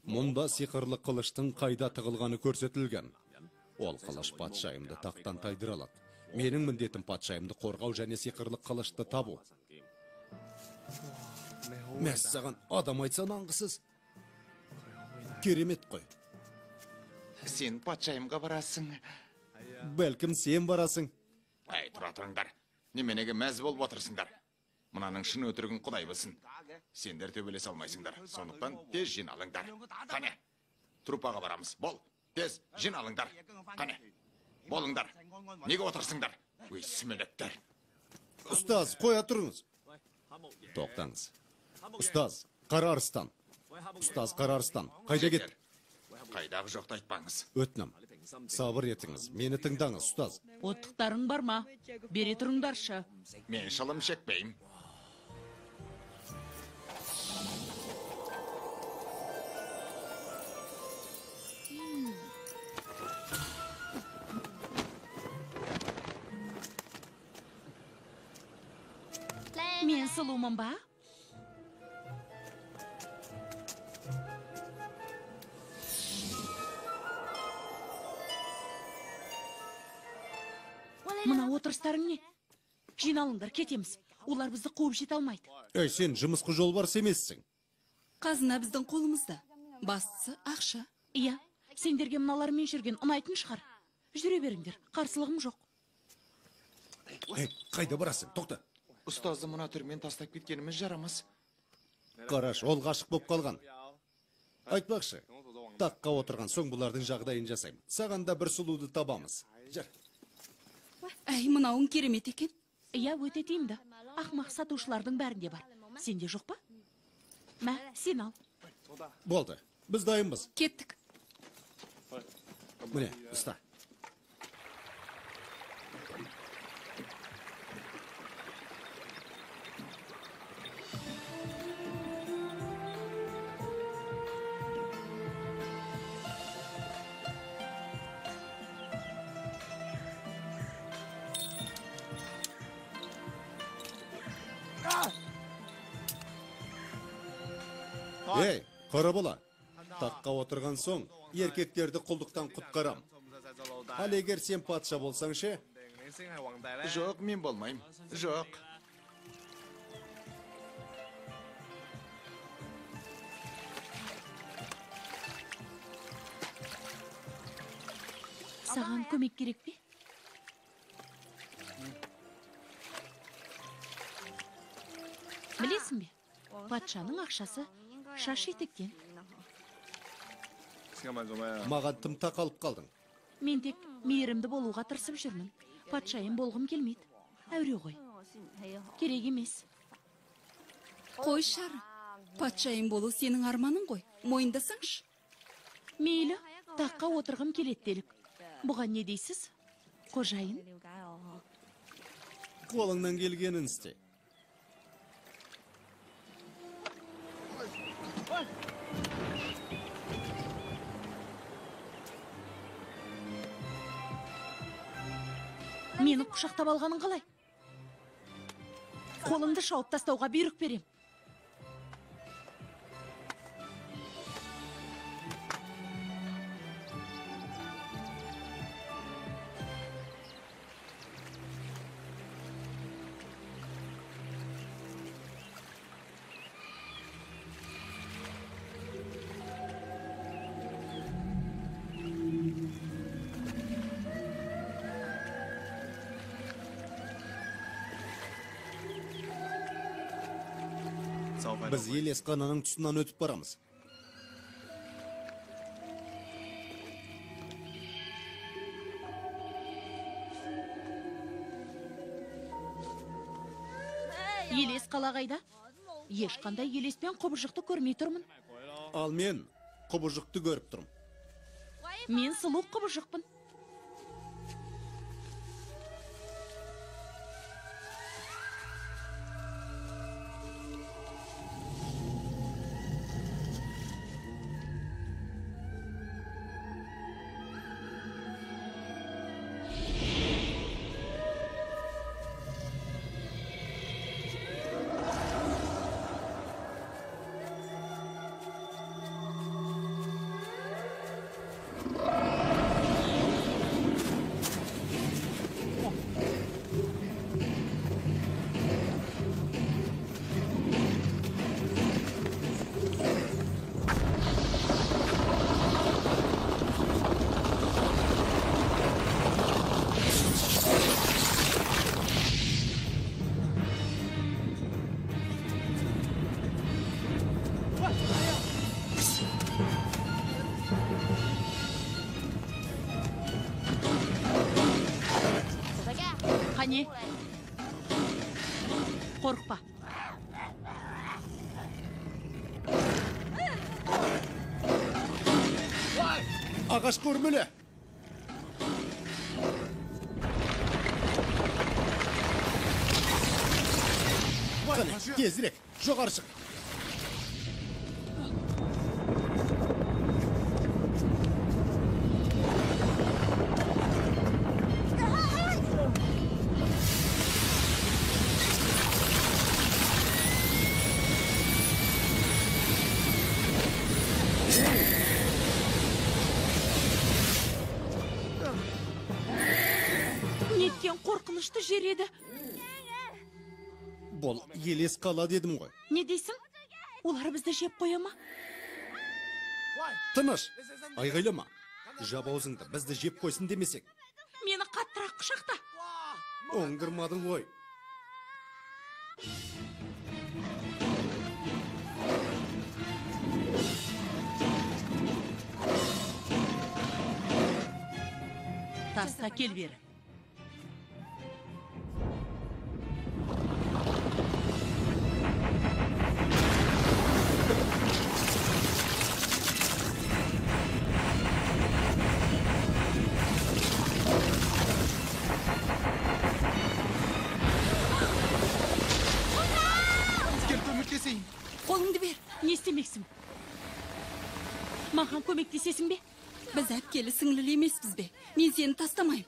Мұнда сиқырлы қылыштың қайда тығылғаны көрсетілген. Ол қылыш патшайымды тақтан тайдыра алады. Менің міндетім патшайымды қорғау және сиқырлы қылышты табу. Мәс саған адам айтсан аңғысыз. Керемет қой. Сен патшайымға барасың. Бәлкім сен барасың. Әй, тұра тұрыңдар. Неменеге мәз болып отырсыңдар. Мұнаның шын өтірігін құдай білсін. Сендер төбелес алмайсыңдар. Сондықтан тез жиналыңдар. Қане, трупаға барамыз. Бол, тез жиналыңдар. Қане, болыңдар. Неге отырсыңдар? Өй, сүмелеттер. Ұстаз, қоя тұрыңыз. Тоқтаңыз. Ұстаз, Қара Арыстан. Ұстаз, Қара Арыстан. Қайда кет? Қайдағы жоқты айтпаңыз. Өтінім. Сабыр етіңіз. Мені тыңдаңыз, ұстаз. Оттықтарың бар ма? Бере тұрыңдаршы. Мен шылым шекпейм. Мен сұлумын ба? Мына отырыстарың не? Жиналыңдар, кетеміз. Олар бізді қуып жете алмайды. Әй, сен жымысқы жолбарыс емессің. Қазына біздің қолымызда. Бастысы ақша. Иә, сендерге мыналармен жүрген ұнайтын шығар. Жүре беріңдер, қарсылығым жоқ. Әй, қайда барасың? Тоқта. Ұстазды мұна түрмен тастап кеткеніміз жарамас. Қараш, ол ғашық боп қалған. Айтпақшы, таққа отырған соң бұлардың жағдайын жасаймын. Саған да бір сұлуды табамыз. Жар. Әй, мынауың керемет екен. Иә, өте тиімді. Ақмақ сатушылардың бәрінде бар. Сенде жоқ па? Мә, сен ал. Болды, біз дайынбыз. Кеттік. Міне, ұста. Ей, қара бола. Таққа отырған соң, еркектерді құлдықтан құтқарам. Ал егер сен патша болсаң ше? Жоқ, мен болмайым. Жоқ. Саған көмек керек пе? Патшаның ақшасы шаш етектен. Маған тым тақалып қалдың. Мен тек мейірімді болуға тырысып жүрмін. Патшайым болғым келмейді. Әуре ғой. Керек емес. Қой Шар, патшайым болу сенің арманың ғой. Мойындасаңшы. Мейлі, таққа отырғым келеді делік. Бұған не дейсіз? Қожайын? Қолыңнан келгенін істе. Мені құшақтап алғаның қалай? Қолыңды шауып тастауға бұйрық берем. Біз елес қананың тұсынан өтіп барамыз. Елес қала қайда? Ешқандай елеспен құбыжықты көрмей тұрмын. Ал мен құбыжықты көріп тұрмын. Мен сұлу құбыжықпын. Қане? Қорықпа. Ағаш көрмелі. Қане, тезірек, жоғары шық. Неткен қорқынышты жер еді. Бол, елес қала дедім ғой. Не дейсің? Олар бізді жеп қоя ма? Тыныш, айғайлама. Жап аузыңды, бізді жеп қойсын демесек. Мені қаттырақ құшақта. Оңдырмадың ғой. Таста кел бері. Қолыңды бер. Не істемексің? Маған көмектесесің бе? Біз әпкелі сіңлілі емеспіз бе? Мен сені тастамайым.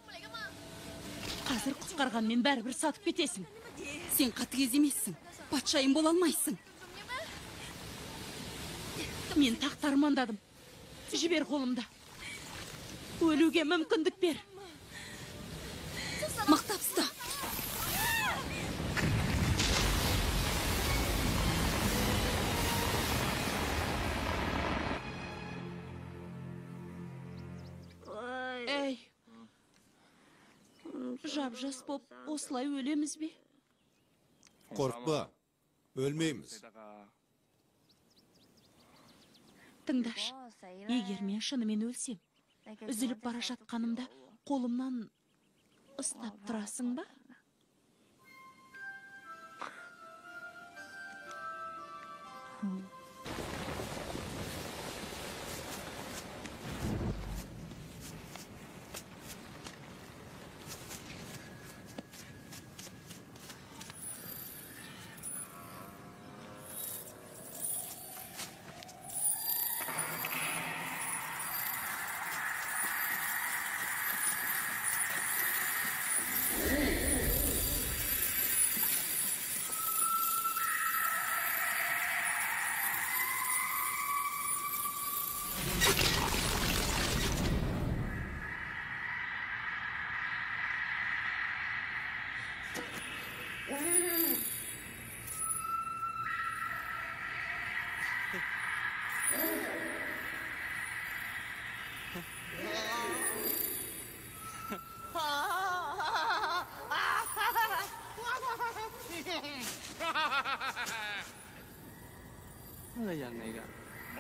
Қазір құтқарғанмен бәрібір сатып кетесің. Сен қатыгез емессің. Патшайым бола алмайсың. Мен тақты армандадым. Жібер қолымды. Өлуге мүмкіндік бер. Мақтап ұста. Әй, жап-жас боп осылай өлеміз бе? Қорықпа, өлмейміз. Тыңдаш, егер мен шынымен өлсем, үзіліп бара жатқанымда қолымнан ұстап тұрасың ба?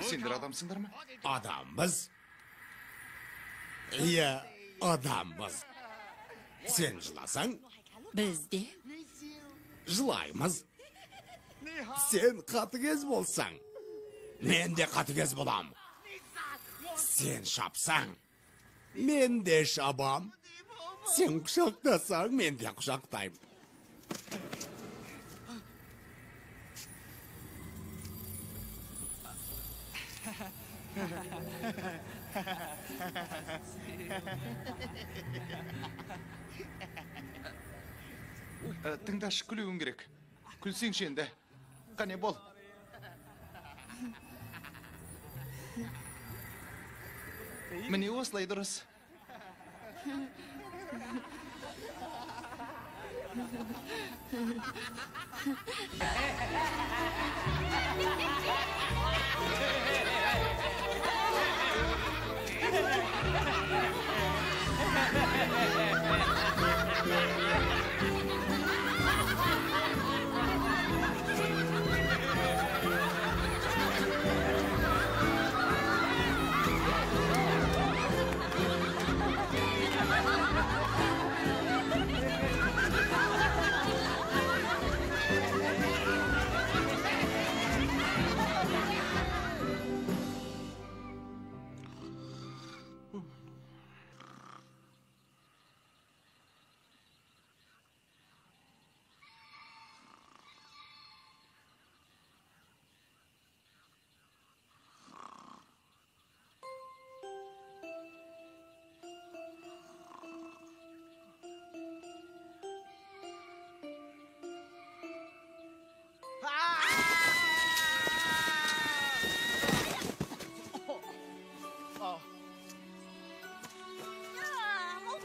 Сендер адамсыңдар ма? Adamız. Iya, adamız. Sen жыласаң, Biz de жылаймыз. Sen қатыгез болсаң, мен де қатыгез болам. Sen шапсаң, мен де шабам. Sen құшақтасаң, мен де құшақтайым. Тыңдаш, күлуің керек. Күлсеңші енді. Қане бол. Міне осылай дұрыс.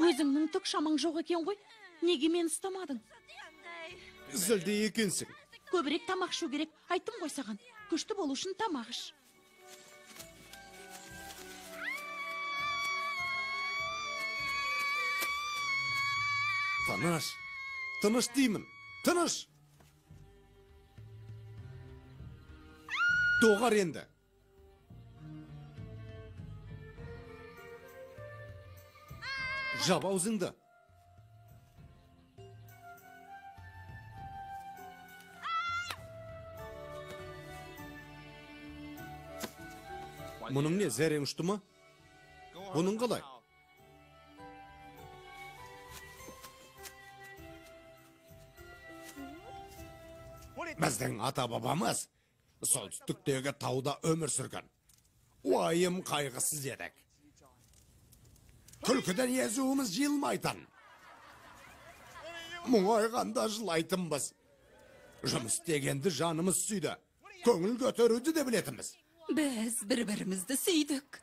Өзіңнің түк шамаң жоқ екен ғой. Неге мені ұстамадың? Зілді екенсің. Көбірек тамақ ішу керек. Айттым ғой саған. Күшті болу үшін тамақ іш. Тыныш. Тыныш деймін. Тыныш. Доғар енді. Жап аузыңды. Мұның не, зәрең ұшты ма? Бұның қалай? Біздің ата-бабамыз солтүстіктегі тауда өмір сүрген. Уайым қайғысыз едік. Күлкіден езуіміз жиылмайтын. Мұңайғанда жылайтынбыз. Жұмыс істегенді жанымыз сүйді. Көңіл көтеруді де білетіміз. biz bir-birimizni suydik.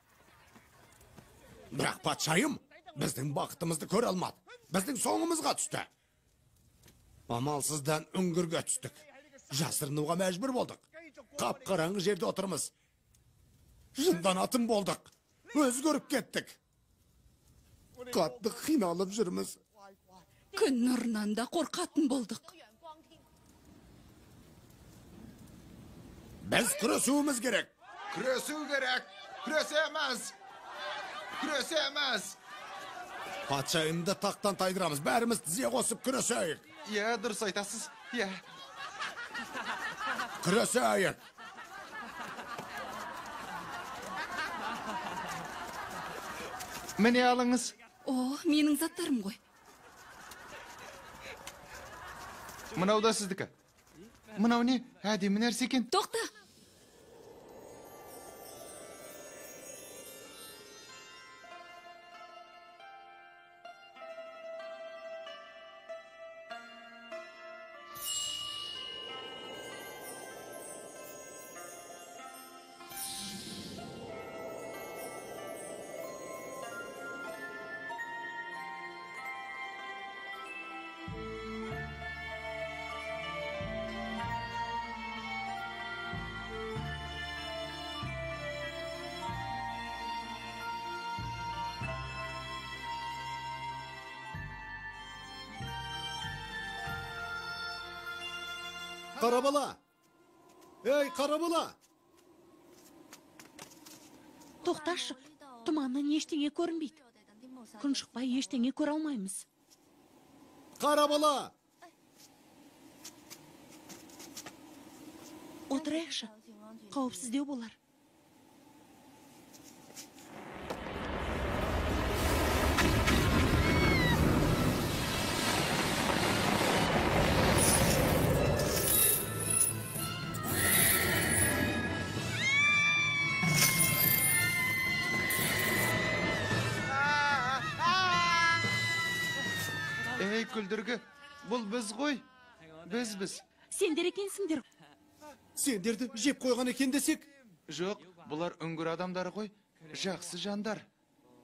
Бірақ патшайым біздің бақытымызды көре алмады. Біздің соңымызға түсті. Амалсыздан үңгірге түстік. Жасырынуға мәжбүр болдық. Қап-қараңғы жерде отырмыз. Жынданатын болдық. Өзгеріп кеттік. Қатты қиналып жүрміз. Күн нұрынан да қорқатын болдық. Біз күресуіміз керек. Күресу керек. Күресеміз. Күресеміз. Патшайымды тақтан тайдырамыз. Бәріміз тізе қосып күресейік. Иә, дұрыс айтасыз. Иә. Күресейік. Міне алыңыз. О, менің заттарым ғой. Мынау да сіздікі. Мынау не? Әдемі нәрсе екен. Тоқта! Қарабала! Ей, қарабала! Тоқташы, тұманнан ештеңе көрінбейді. Күн шықпай ештеңе көре алмаймыз. Қарабала! Отырайықшы, қауіпсіздеу болар. Ей, күлдіргі, бұл біз ғой. Біз. Сендер екенсіңдер. Сендерді жеп қойған екен десек? Жоқ, бұлар үңгір адамдары ғой. Жақсы жандар.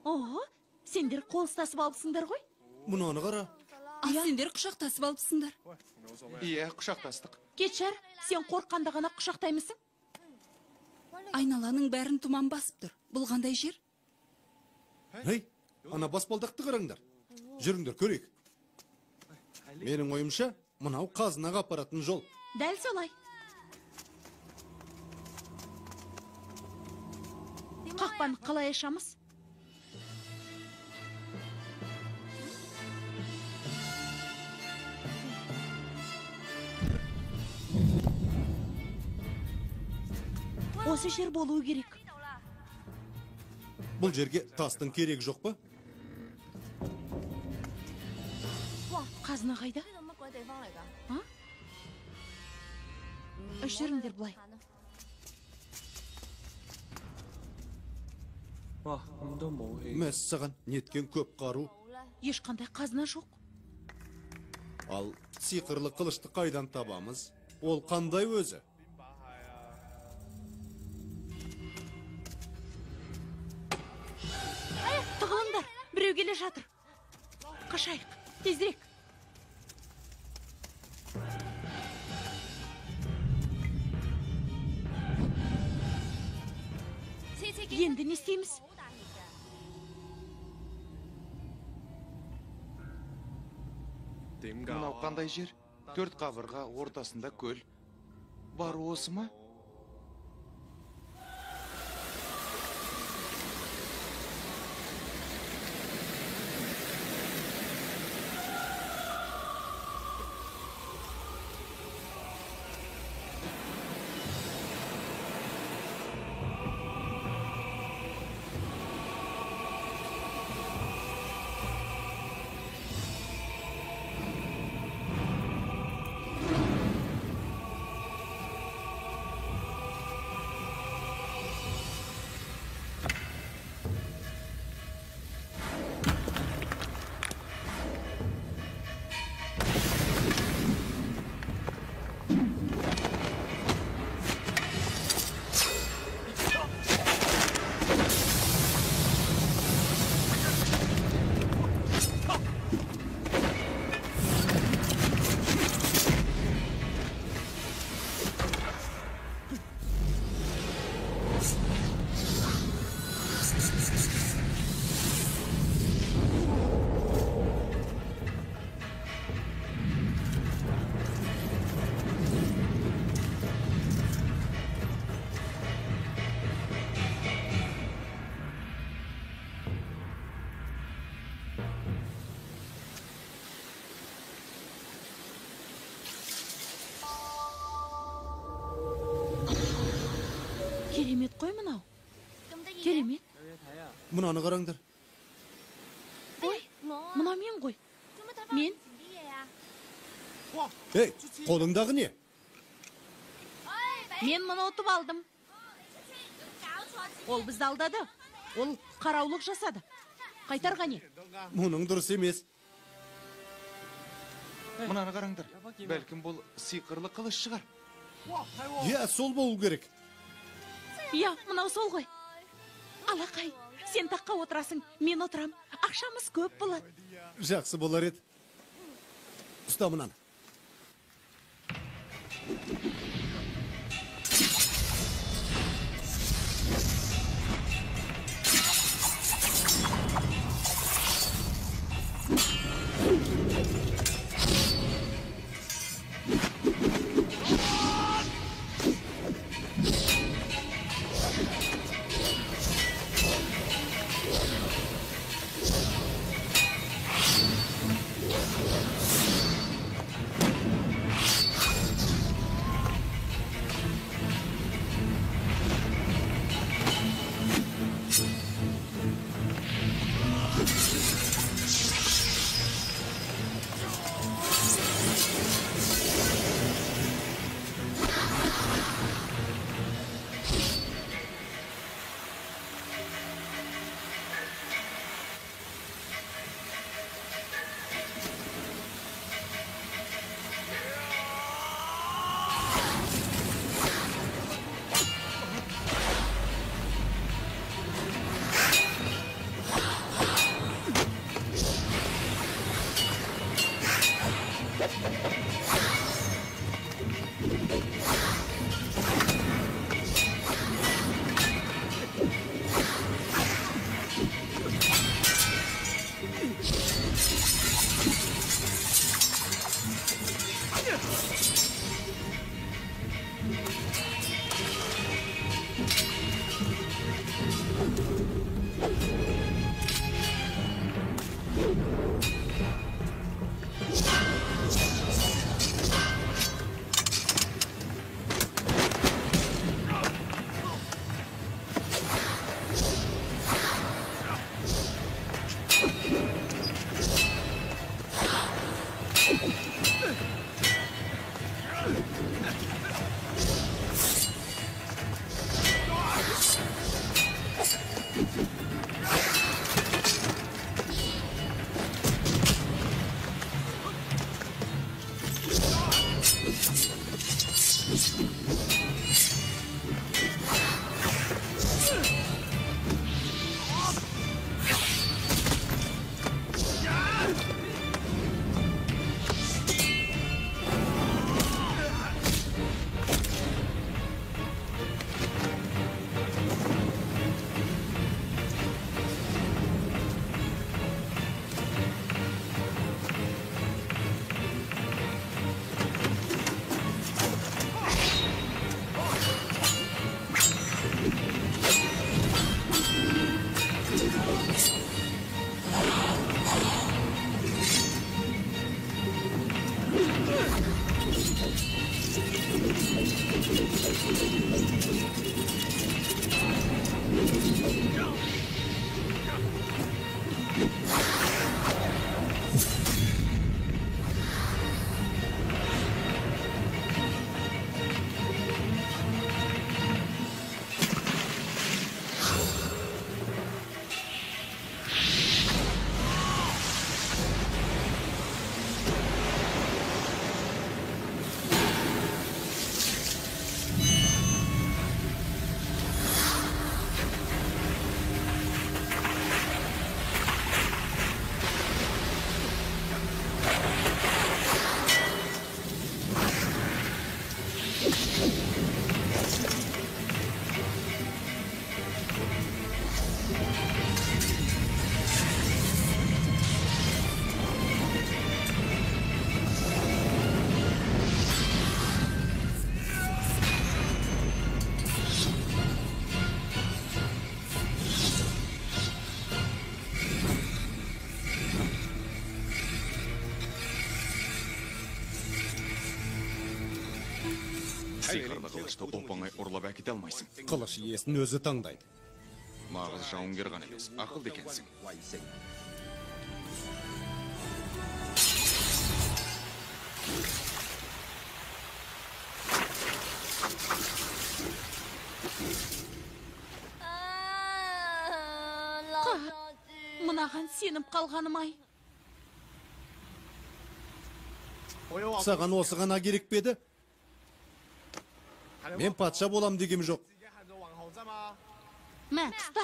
О, сендер қол ұстасып алыпсыңдар ғой. Мұнаны қара. Сендер құшақтасып алыпсыңдар. Иә, құшақтастық. Кетшер, сен қорққанда ғана құшақтаймысың? Айналаның бәрін тұман басып тұр. Бұл қандай жер? Ей, ана баспалдақты қараңдар. Жүріңдер, көрейік. Менің ойымша, мынау қазынаға апаратын жол. Дәл солай. Қақпаны қалай ашамыз? Осы жер болуы керек. Бұл жерге тастың керек жоқ па? Қазына қайда? Жүріңдер бұлай. Мәссаған, неткен көп қару. Ешқандай қазына жоқ. Ал сиқырлы қылышты қайдан табамыз? Ол қандай өзі? Тығылыңдар, біреу келе жатыр. Қашайық, тезірек. Енді не істейміз? Мынау қандай жер? Төрт қабырға, ортасында көл. Бар осы ма? Керемет. Мынаны қараңдар. Ой, мына мен ғой. Мен? Ей, қолыңдағы не? Мен мұны ұтып алдым. Ол бізді алдады. Ол қараулық жасады. Қайтарға не? Мұның дұрыс емес. Мынаны қараңдар. Бәлкім бұл сиқырлы қылыш шығар. Иә, сол болу керек. Иә, мынау сол ғой. Алақай, сен таққа отырасың, мен отырам. Ақшамыз көп болады. Жақсы болар еді. Ұста мынаны. Сиқырлы қылышты оп-оңай ұрлап әкете алмайсың. Қылыш иесін өзі таңдайды. Нағыз жауынгер ғана емес, ақылды екенсің. Мынаған сеніп қалғаным-ай. Саған осы ғана керек пе еді? Мен патша болам дегем жоқ. Мә, тұста.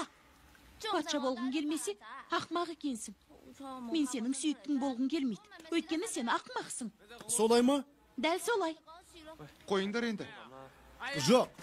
Патша болғың келмесе, ақмақ екенсің. Мен сенің сүйіктің болғың келмейді. Өйткені сен ақмақсың. Солай ма? Дәл солай. Қойыңдар енді. Жоқ.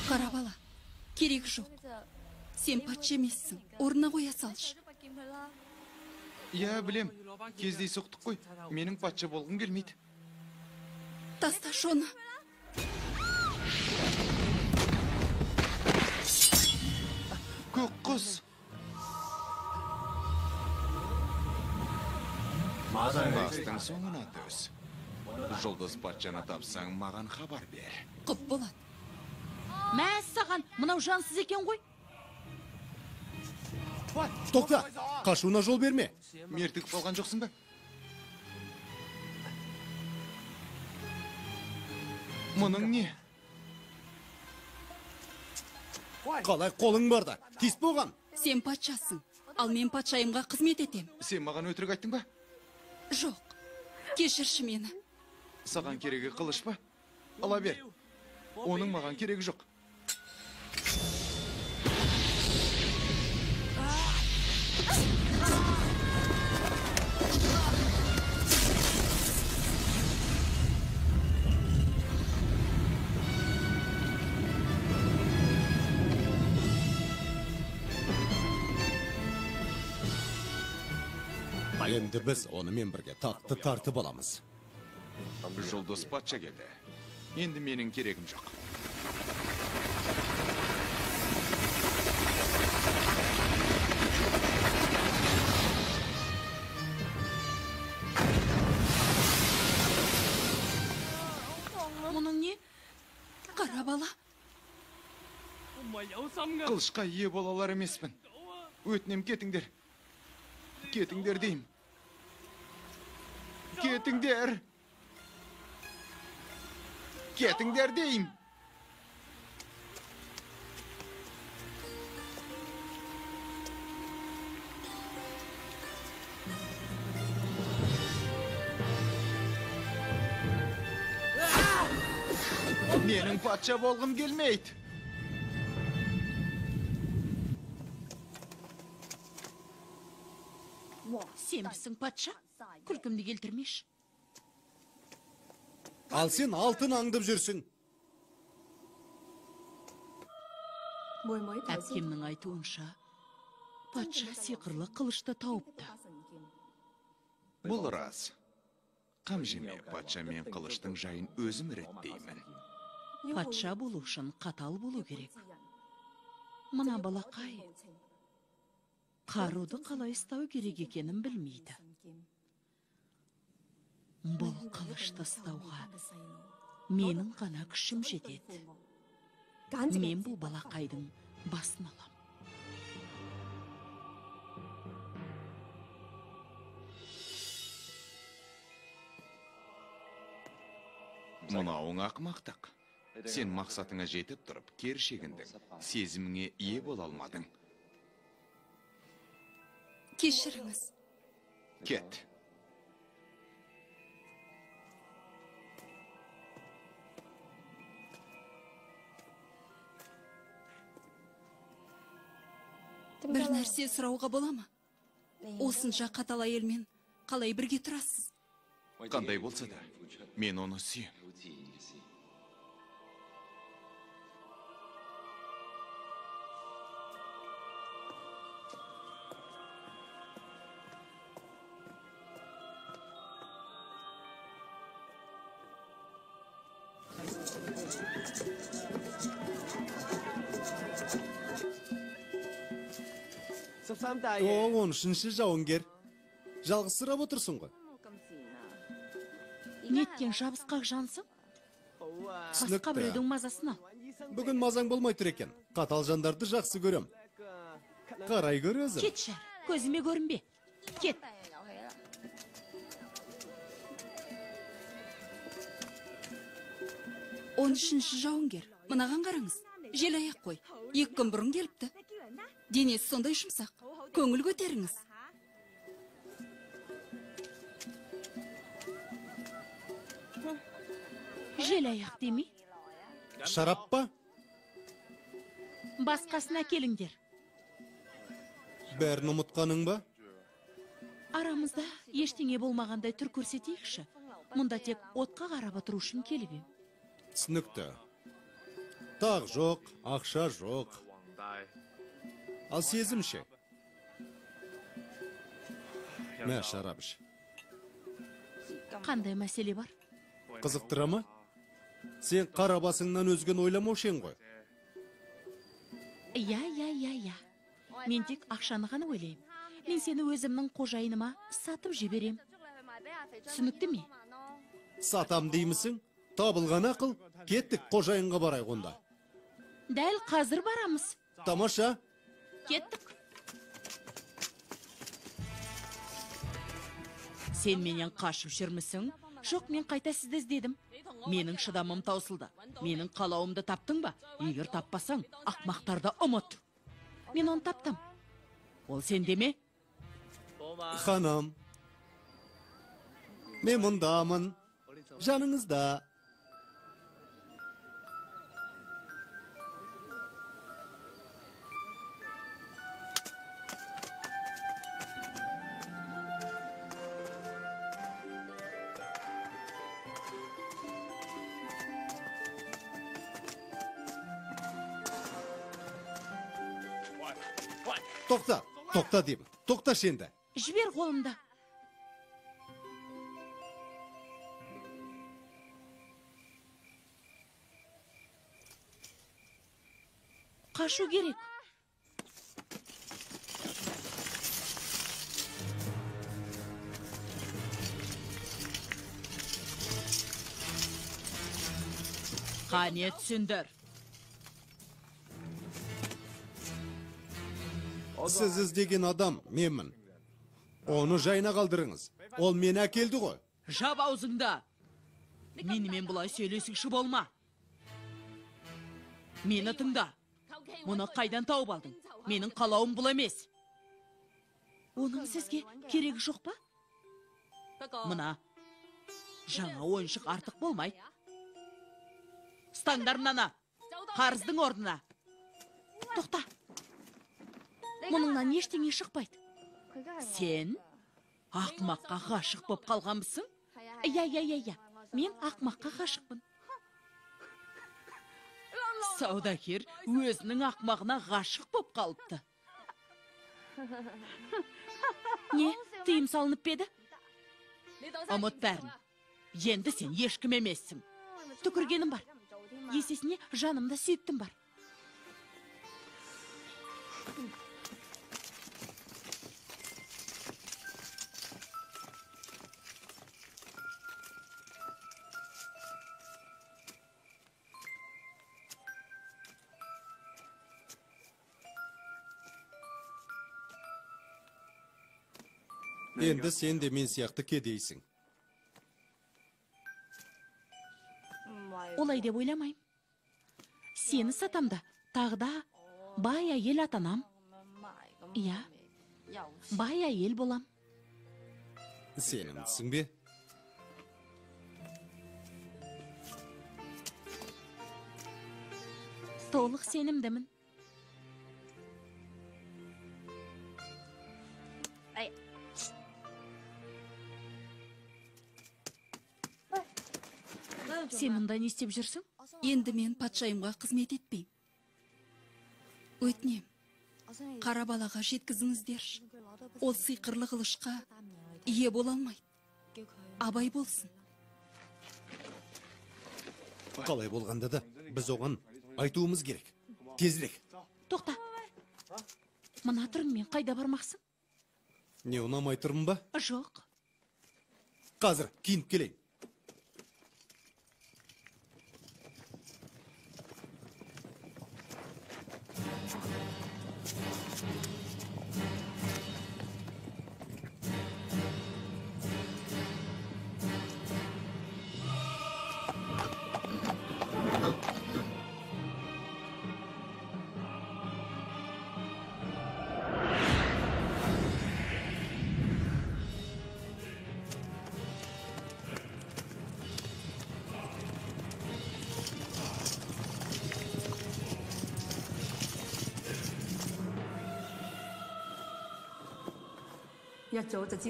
Қара бала, керек жоқ. Сен патша емессің, орнына қоя салшы. Иә, білем. Кездей соқтық қой. Менің патша болғым келмейді. Таста шоны. Көк құс. Бастың соңына төс. Жұлдыз патшаны тапсаң, маған хабар бер. Құп болады. Мәс саған, мынау жансыз екен ғой. Тоқта, қашуына жол берме. Мертігіп қалған жоқсың ба? Мұның не? Қалай қолың барда? Тиіс болған. Сен патшасың, ал мен патшайымға қызмет етем. Сен маған өтірік айттың ба? Жоқ, кешірші мені. Саған керегі қылыш па? Ала бер. Оның маған керегі жоқ. Енді біз онымен бірге тақты тартып аламыз. Жұлдыз патша келді. Енді менің керегім жоқ. Мұның не? Қара бала, Қылышқа ие болалар емеспін. Өтінем, кетіңдер. Кетіңдер дейім. Кетіңдер. Кетіңдер дейім. Менің патша болғым келмейді. Сенбісің патша? Күлкімді келтірмеш. Ал сен алтын аңдып жүрсің. Әпкемнің айтуынша, патша сиқырлы қылышты тауыпты. Бұл рас. Қам жеме, патша мен қылыштың жайын өзім реттеймін. Патша болу үшін қатал болу керек. Мына балақай қаруды қалай ұстау керек екенін білмейді. Бұл қылышты ұстауға менің ғана күшім жетеді. Мен бұл балақайдың басын алам. Мынауың ақымақтық. Сен мақсатыңа жетіп тұрып, кер шегіндің. Сезіміңе ие бола алмадың. кешіріңіз. Кет. Бір нәрсе сұрауға бола ма? Осынша қатал әйелмен қалай бірге тұрасыз? Қандай болса да, мен оны сүйем. О, 13-ші жауынгер. Жалғызсырап отырсың ғой. Неткен жабысқақ жансың? Басқа Түсінікті. біреудің мазасын ал. Бүгін мазаң болмай тұр екен. Қатал жандарды жақсы көрем. Қарай көр өзің. Кет шар, көзіме көрінбе. Кет. Он үшінші жауынгер. Мынаған қараңыз. Жел аяқ қой. 2 күн бұрын келіпті. Денесі сондай жұмсақ. Көңіл көтеріңіз. Жел аяқ демей. Шарап па? Басқасын әкеліңдер. Бәрін ұмытқаның ба? Арамызда ештеңе болмағандай түр көрсетейікші. Мұнда тек отқа қарап отыру үшін келіп ем. Түсінікті. Тақ жоқ, ақша жоқ. Ал сезім ше? Мә, шарап іш. Қандай мәселе бар? Қызықтыра ма? Сен қара басыңнан өзген ойламаушен ғой. Я. Мен тек ақшаны ғана ойлайым. Мен сені өзімнің қожайыныма сатып жіберем. Түсінікті ме? Сатам деймісің? Табылған ақыл, кеттік қожайынға барай қонда. Дәл қазір барамыз. Тамаша. Кеттік. Сен менен қашып жүрмісің? Жоқ, мен қайта сізді іздедім. Менің шыдамым таусылды. Менің қалауымды таптың ба? Егер таппасаң, ақмақтарды ұмыт. Мен оны таптым. Ол сенде ме? Ханам. Мен мұндамын. Жаныңызда. Тоқта деймін. Тоқта шенді. Жібер қолымды. Қашу керек. Қане түсіндір. Сіз іздеген адам менмін. Оны жайына қалдырыңыз. Ол мені әкелді ғой. Жап аузыңды. Менімен бұлай сөйлесікші болма. Мені тыңда. Мұны қайдан тауып алдың? Менің қалауым бұл емес. Оның сізге керегі жоқ па? Мына жаңа ойыншық артық болмай. Стаңдар мынаны. Қарыздың орнына. Тоқта. Мұныңнан ештеңе шықпайды. Сен ақмаққа ғашық боп қалғанбысың? Я. Мен ақмаққа ғашықпын. Саудагер өзінің ақмағына ғашық боп қалыпты. Не, тыйым салынып беді? Ұмыт бәрін. Енді сен ешкім емессің. Түкіргенім бар. Есесіне жанымда сүйіктім бар. Енді сен де мен сияқты кедейсің. Олай деп ойламайым. Сені сатамда тағда бай әйел атанам. Я, бай әйел болам. Сенімдісің бе? Толық сенімдімін. Сен мұнда не істеп жүрсің? Енді мен патшайымға қызмет етпейм. Өтінем, қара балаға жеткізіңіздерші. Ол сиқырлы қылышқа ие бола алмайды. Абай болсын. Қалай болғанда да біз оған айтуымыз керек. Тезірек. Тоқта. Мына түріңмен қайда бармақсың? Не ұнамай тұрмын ба? Жоқ. Қазір киініп келейін.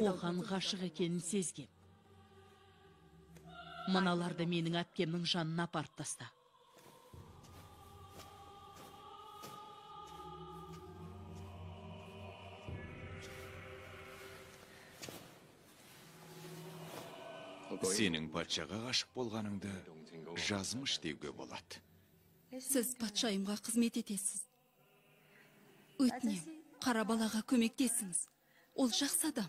Оған ғашық екенін сезгем. Мыналарды менің әпкемнің жанына апарып таста. Сенің патшаға ғашық болғаныңды жазмыш деуге болады. Сіз патшайымға қызмет етесіз. Өтінем, қара балаға көмектесіңіз. Ол жақсы адам.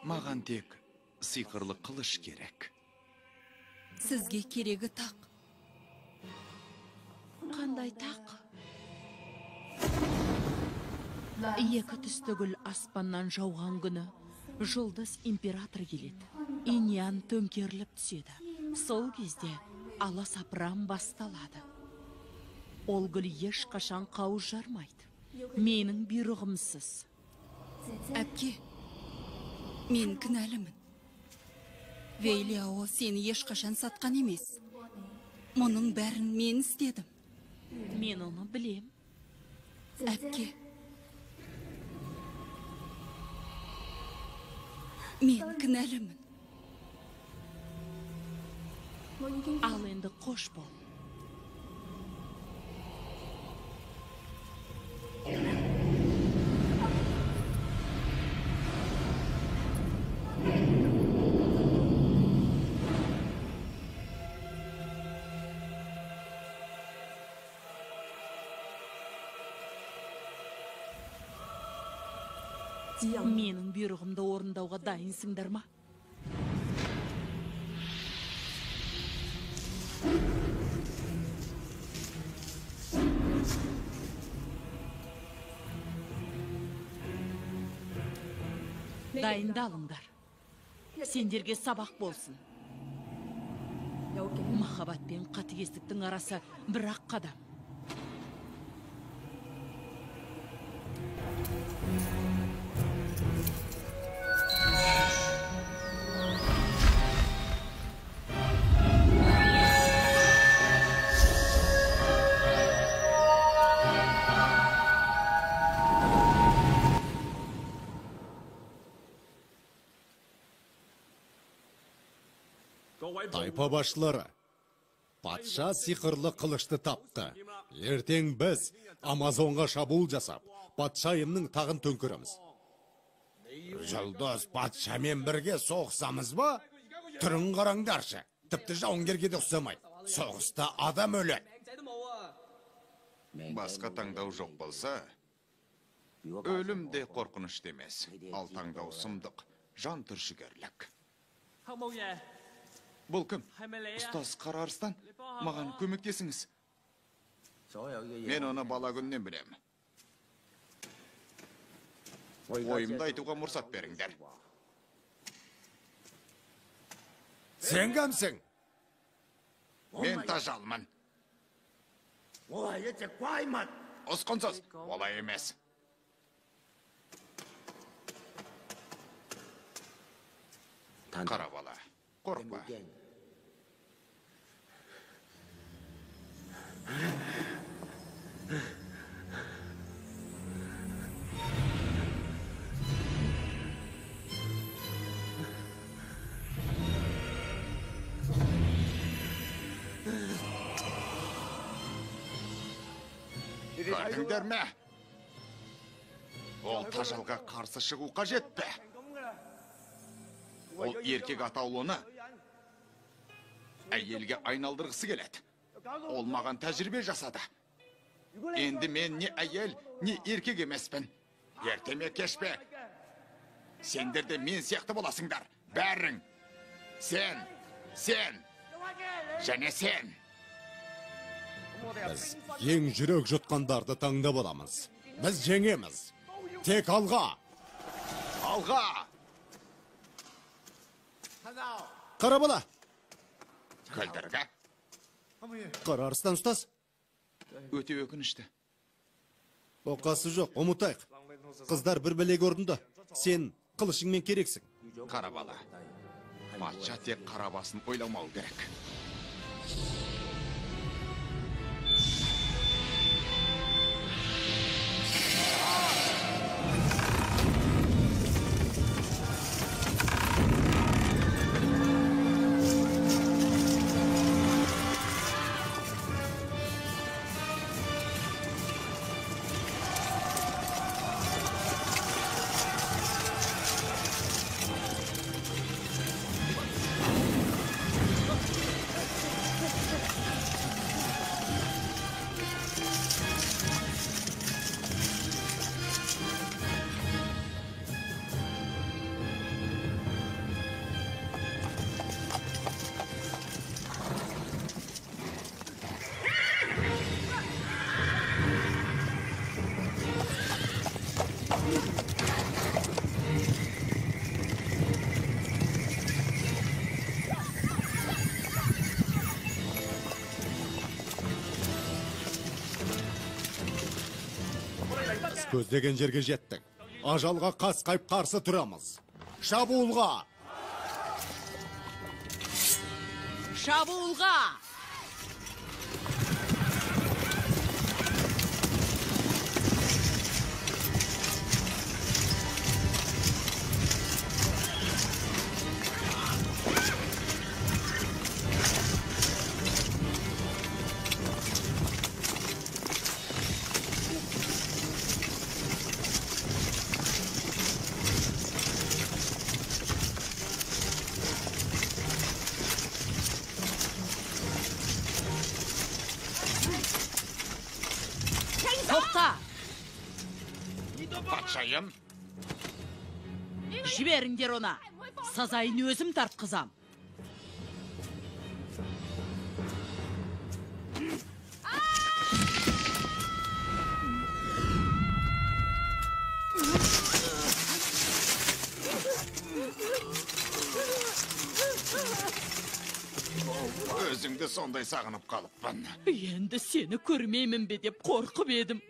Маған тек сиқырлы қылыш керек. Сізге керегі тақ. Қандай тақ? Екі түсті гүл аспаннан жауған күні жұлдыз император келеді. Иньян төңкеріліп түседі. Сол кезде аласапыран басталады. Ол гүл ешқашан қауыз жармайды. Менің бұйрығымсыз. Әпке, мен кінәлімін. Вейлиао сені ешқашан сатқан емес. Мұның бәрін мен істедім. Мен оны білем. Әпке, мен кінәлімін. Ал енді қош бол. Менің бұйрығымды орындауға дайынсыңдар ма? Дайындалыңдар. Сендерге сабақ болсын. Махаббат пен қатыгездіктің арасы бір-ақ қадам. Тайпа башылары, патша сиқырлы қылышты тапты. Ертең біз Амазонға шабуыл жасап, патшайымның тағын төңкереміз. Жұлдыз патшамен бірге соғысамыз ба? Түрін қараңдаршы. Тіпті жауынгерге де ұқсамайды. Соғыста адам өледі. Басқа таңдау жоқ болса, өлім де қорқынышты емес. Ал таңдау сұмдық, жан түршігерлік. Бұл кім? Ұстаз Қара Арыстан, маған көмектесіңіз. Мен оны бала күннен білем. Ойымды айтуға мұрсат беріңдер. Сен кімсің? Мен тажалмын. Ұсқынсыз, олай емес. Қара бала, қорқпа. Көрдіңдер ме? Ол тажалға қарсы шығу қажет пе? Ол еркек атаулыны әйелге айналдырғысы келеді. Ол маған тәжірибе жасады. Енді мен не әйел, не еркек емеспін. Ертеме кешпе. Сендер де мен сияқты боласыңдар. Бәрің. Сен, және сен. Біз ең жүрек жұтқандарды таңдап аламыз. Біз жеңеміз. Тек алға. Алға! Қара бала. Көлдіргі. Қара арыстан ұстаз. Өте өкінішті. Оқасы жоқ, ұмытайық. Қыздар бір білек орында. Сен қылышыңмен керексің. Қара бала. Патша тек қара басын ойламау керек. Көздеген жерге жеттік. Ажалға қасқайып қарсы тұрамыз. Шабуылға! Шабуылға! Тоқта! Патшайым, Жіберіңдер ona. Сазайын өзім тартқызам. өзіңді сондай сағынып қалыппын. Енді сені көрмеймін бе деп қорқып едім.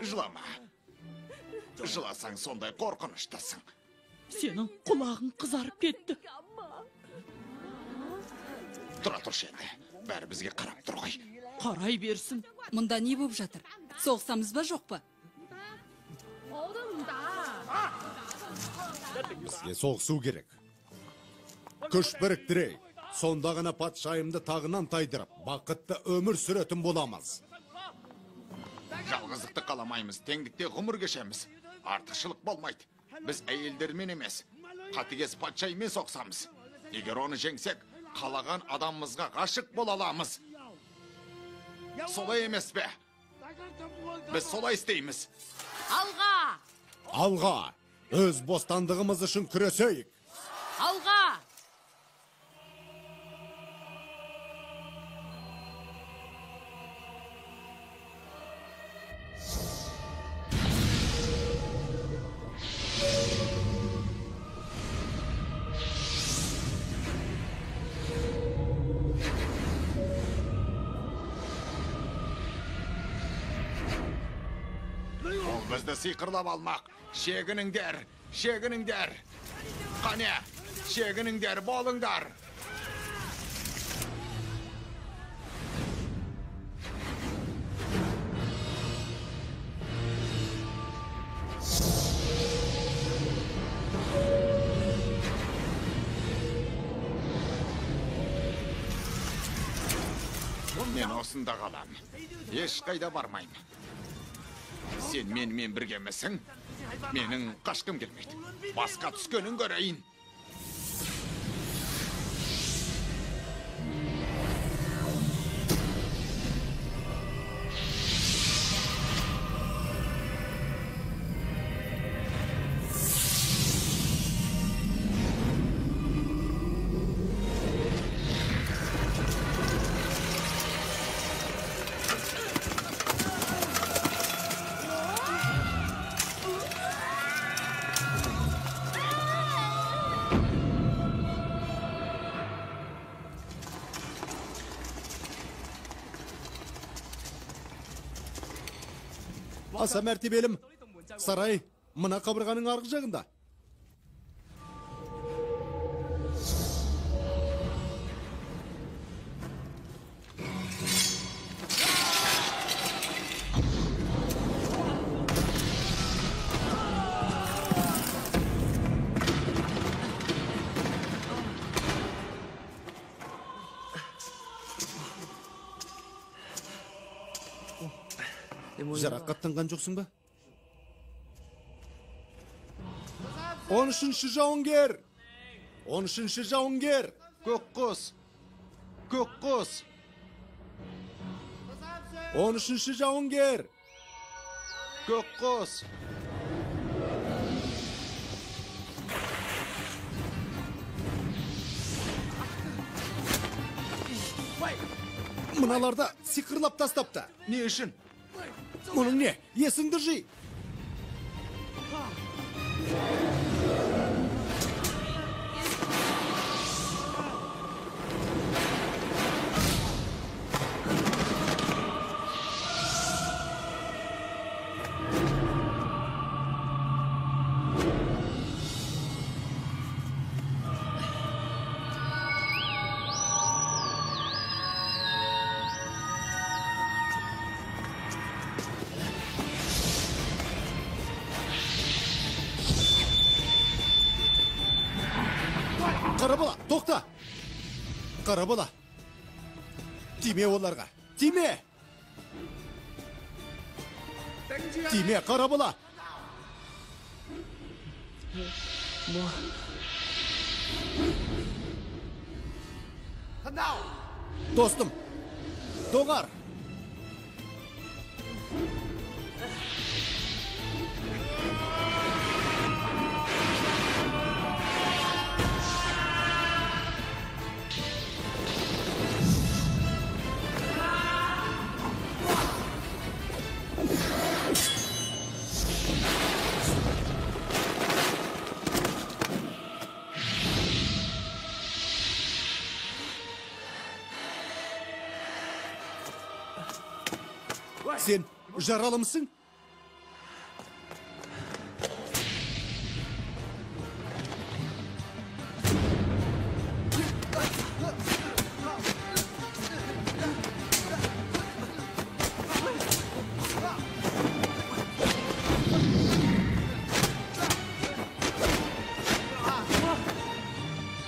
Жылама. Жыласаң сондай қорқыныштысың. Сенің құлағың қызарып кетті. Тұра тұршы енді. Бәрі бізге қарап тұр ғой. Қарай берсін. Мұнда не болып жатыр? Соғысамыз ба жоқ па? Бізге соғысу керек. Күш біріктірейік. Сонда ғана патшайымды тағынан тайдырып, бақытты өмір сүретін боламыз. Жалғыздықты қаламаймыз, теңдікте ғұмыр кешеміз. Артықшылық болмайды. Біз әйелдермен емес, қатыгез патшаймен соқсамыз. Егер оны жеңсек, қалаған адамымызға ғашық бола аламыз. Солай емес бе? Біз солай істейміз. Алға! Алға! Өз бостандығымыз үшін күресейік. Алға! Ол бізді сиқырлап алмақ. Шегініңдер, шегініңдер. Қане, шегініңдер, болыңдар. Мен осында қалам. Ешқайда бармаймын. Сен менімен бірге емессің? Менің қашқым келмейді. Басқа түскенін көрейін. Аса мәртебелім. Сарай, мына қабырғаның арғы жағында. Жарақаттанған жоқсың ба? 13-ші жауынгер! 13-ші жауынгер! Көк құс! Көк құс! 13-ші жауынгер! Көк құс! Мыналарда сиқырлап тастапты. Не үшін? Мұның не? Есіңді жи! Қарабала, тоқта! Қарабала! Тиме оларға! Тиме! Тиме, Қарабала! Достым, доғар! Сен жаралы мısың?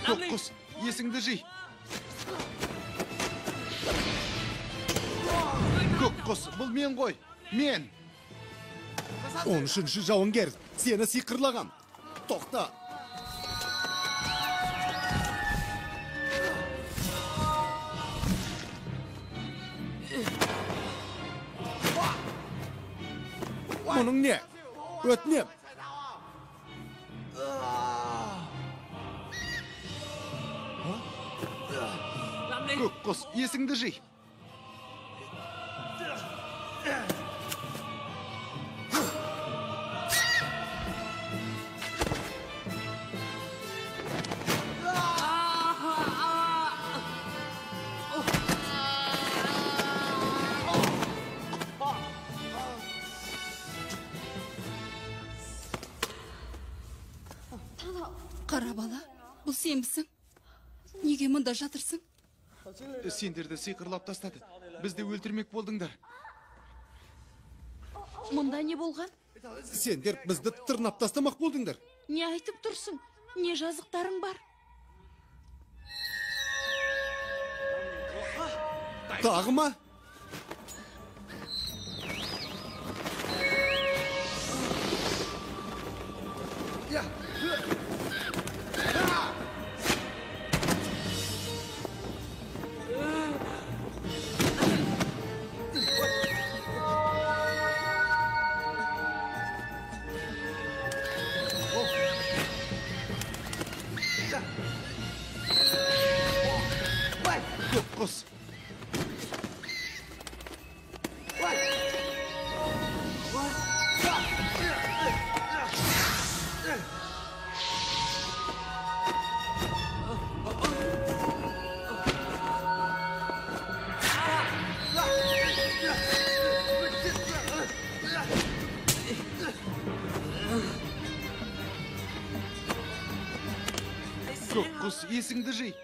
Көк құс, есіңді жи! Көк құс, бұл мен ғой, мен! 13-ші жауынгер, сені сиқырлаған. Тоқта! Мұның не? Өтінем! Көк құс, есіңді жи! Қарабала, бұл сенбісің? Неге мұнда жатырсың? Сендерді сиқырлап тастады. Бізді өлтірмек болдыңдар. Мұнда не болған? Сендер бізді тырнап тастамақ болдыңдар. Не айтып тұрсың? Не жазықтарың бар? Тағы ма? Көк құс. Көк құс, есіңді жи.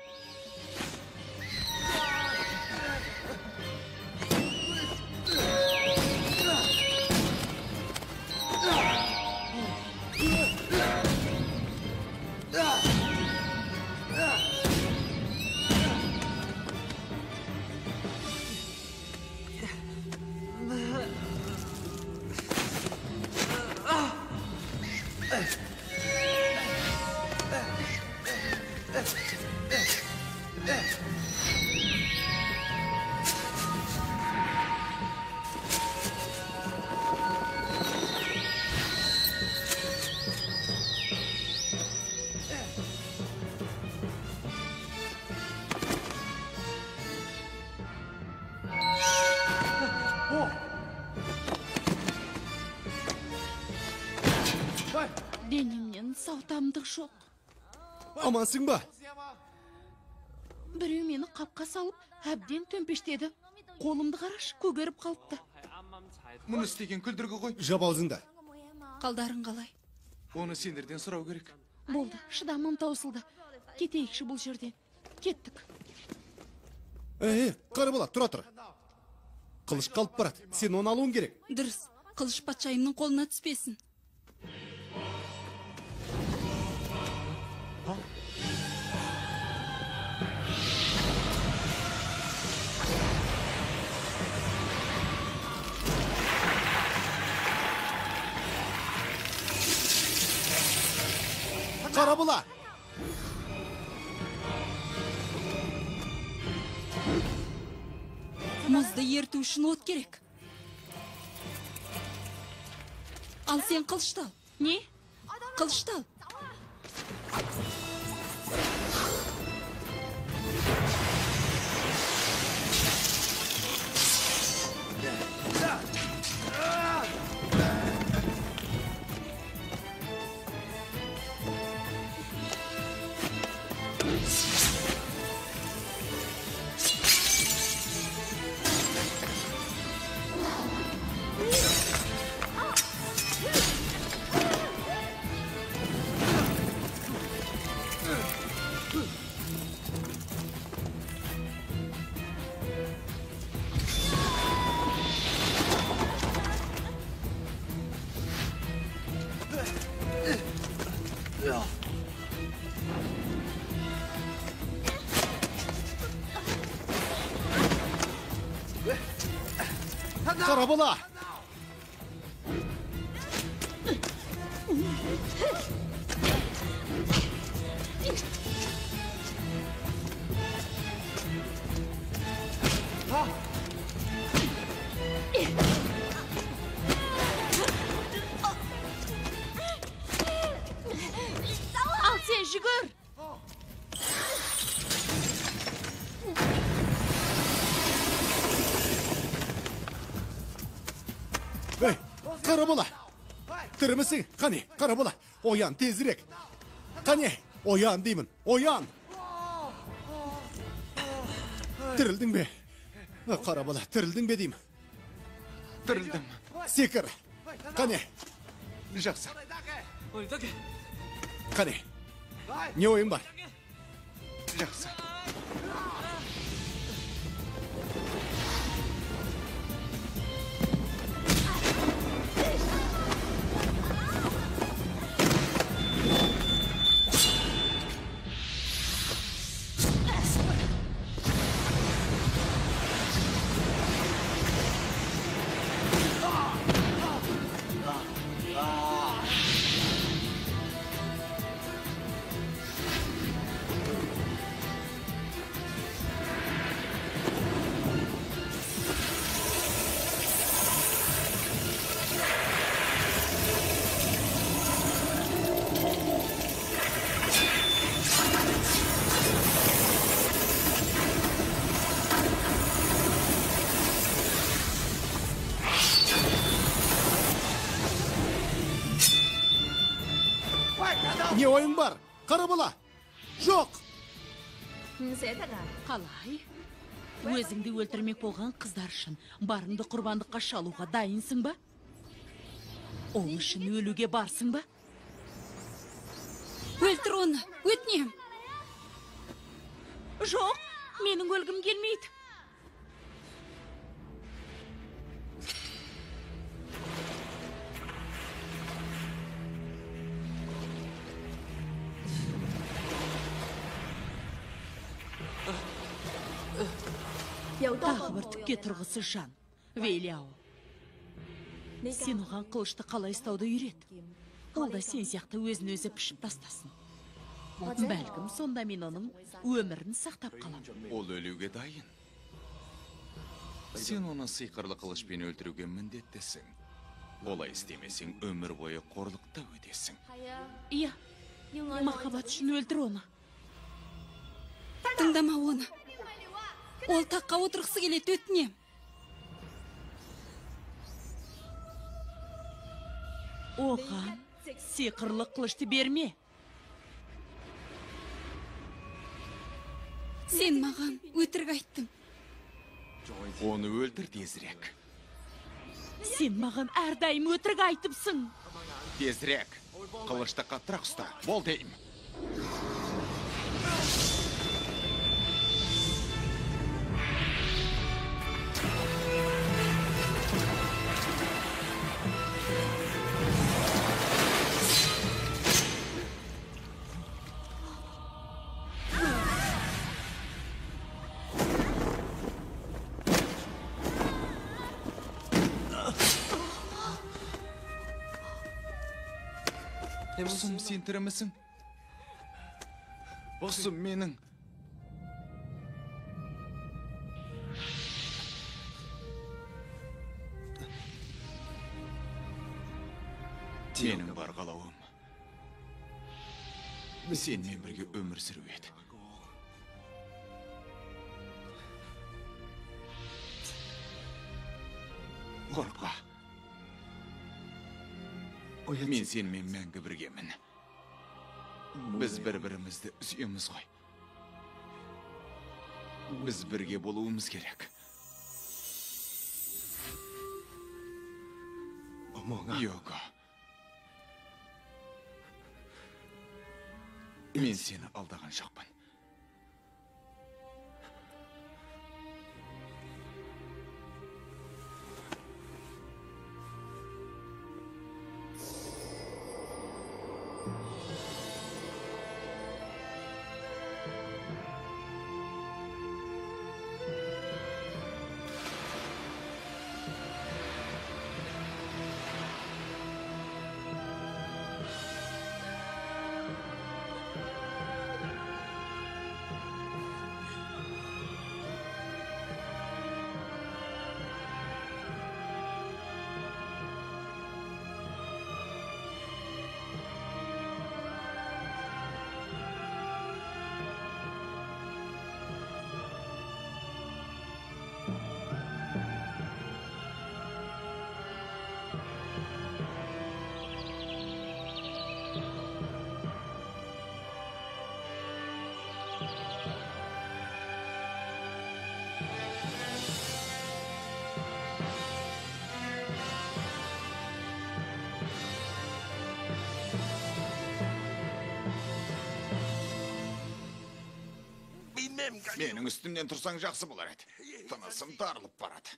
Денемнен саутамдық жоқ. Амансың ба? Біреу мені қапқа салып, әбден төмпештеді. Қолымды қараш, көгеріп қалыпты. Мұны істеген күлдіргі ғой. Жап аузыңды. Қалдарың қалай? Оны сендерден сұрау керек. Болды, шыдамым таусылды. Кетейікші бұл жерден. Кеттік. Қары бола, тұра тұр. Қылыш қалып барады. Сен оны алуың керек. Дұрыс, қылыш патшайымның қолына түспесін. Қара бола. Мұзды ерту үшін от керек. Ал сен қылыштал. Не? Қылыштал. Қара бола. Ал сен жүгір. Қара бола. Тірімісің? Қане, қара бола. Оян, тезірек. Қане, оян деймін. Оян. Тірілдің бе? Қара бола, тірілдің бе деймін. Тірілдім. Секір. Қане, Жақсы. қане. Не ойын бар? Жақсы. ойың бар? Қара бала. Жоқ. Қалай? Өзіңді өлтірмек болған қыздар үшін барыңды құрбандыққа шалуға дайынсың ба? Ол үшін өлуге барсың ба? Өлтір оны, өтінем. Жоқ, менің өлгім келмейді. Тағы бір түкке тұрғысы жан, Вейлияу. Сен оған қылышты қалай ұстауды үйрет. Ол да сен сияқты өзін өзі пішіп тастасын. Бәлкім сонда мен оның өмірін сақтап қалам. Ол өлуге дайын. Сен оны сиқырлы қылышпен өлтіруге міндеттесің. Олай істемесең, өмір бойы қорлықта өтесің. Иә, махаббат үшін өлтір оны. Тыңдама оны. Ол таққа отырғысы келеді, өтінем. Оған сиқырлы қылышты берме. Сен маған өтірік айттың. Оны өлтір тезірек. Сен маған әрдайым өтірік айтыпсың. Тезірек. Қылышты қаттырақ ұста. Бол дейім. Құсым, сен тірімісің? Құсым менің. Менің бар қалауым. Сенмен бірге өмір сүру еді. Қорқпа. Мен сенімен мәңгі біргемін. Біз бір-бірімізді сүйеміз ғой. Біз бірге болуымыз керек. Йоко. Мен сені алдаған жоқпын. Менің үстімнен тұрсаң жақсы болар еді. Тынысым тарылып барады.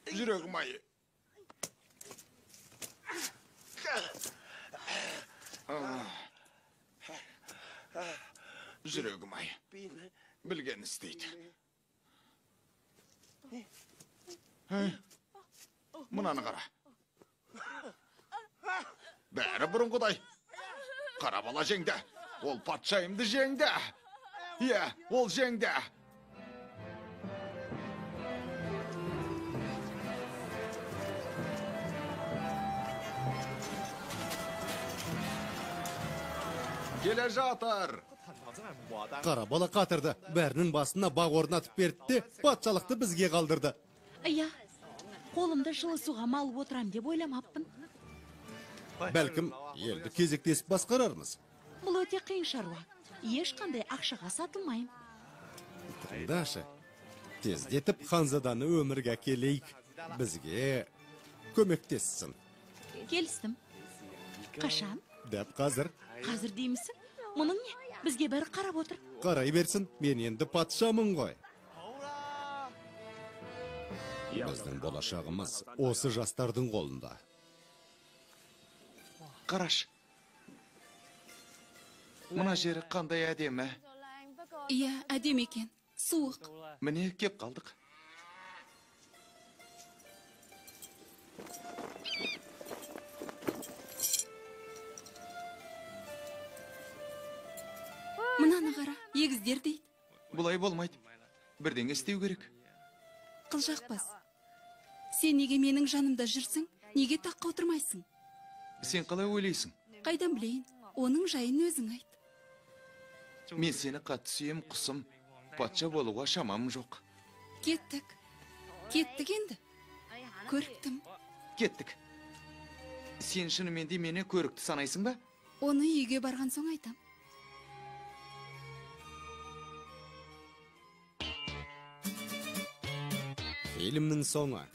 Жүрегім ай. Жүрегім ай. Білген істейді. Мұнаны қара. Бәрі бұрынғыдай. Қара бала жеңді. Ол патшайымды жеңді. Иә, ол жеңді. Келе жатыр. Қара бала қатырды. Бәрінің басына бақ орнатып берді, патшалықты бізге қалдырды. Иә, қолымды жылы суға малып отырам деп ойламаппын. Бәлкім, елді кезектесіп басқарармыз. Бұл өте қиын шаруа. Ешқандай ақшаға сатылмайым. Тыңдашы, тездетіп ханзаданы өмірге келейік. Бізге көмектессін. Келістім. Қашан? Деп қазір Қазір деймісің? Мұның не? Бізге бәрі қарап отыр. қарай берсін, мен енді патшамын ғой. Біздің болашағымыз осы жастардың қолында. Қараш. Мына жері қандай әдемі. Иә, әдем екен. Суық. Міне кеп қалдық. Мынаны қара, егіздер дейді. Бұлай болмайды. Бірдеңе істеу керек. Қылжақпас. Сен неге менің жанымда жүрсің? Неге таққа отырмайсың? Сен қалай ойлайсың? Қайдан білейін? Оның жайын өзің айт. Мен сені қатты сүйем, құсым. Патша болуға шамам жоқ. Кеттік. Кеттік енді. Көріктім. Кеттік. Сен шынымен де мені көрікті санайсың ба? Оны үйге барған соң айтам. Фильмнің соңы.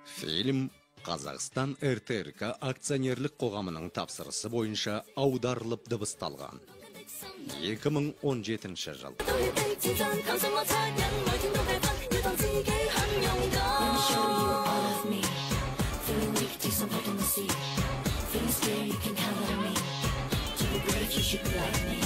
Фильм Қазақстан РТРК акционерлік қоғамының тапсырысы бойынша аударылып дыбысталған. 2017 жыл. 都要逼自讚，靠什麼惻隱，每天都計分，要當自己很勇敢。Let me show you all of me. Feeling weak, take some hope in the sea. Feeling scared, you can count on me. To be brave, you should be like me.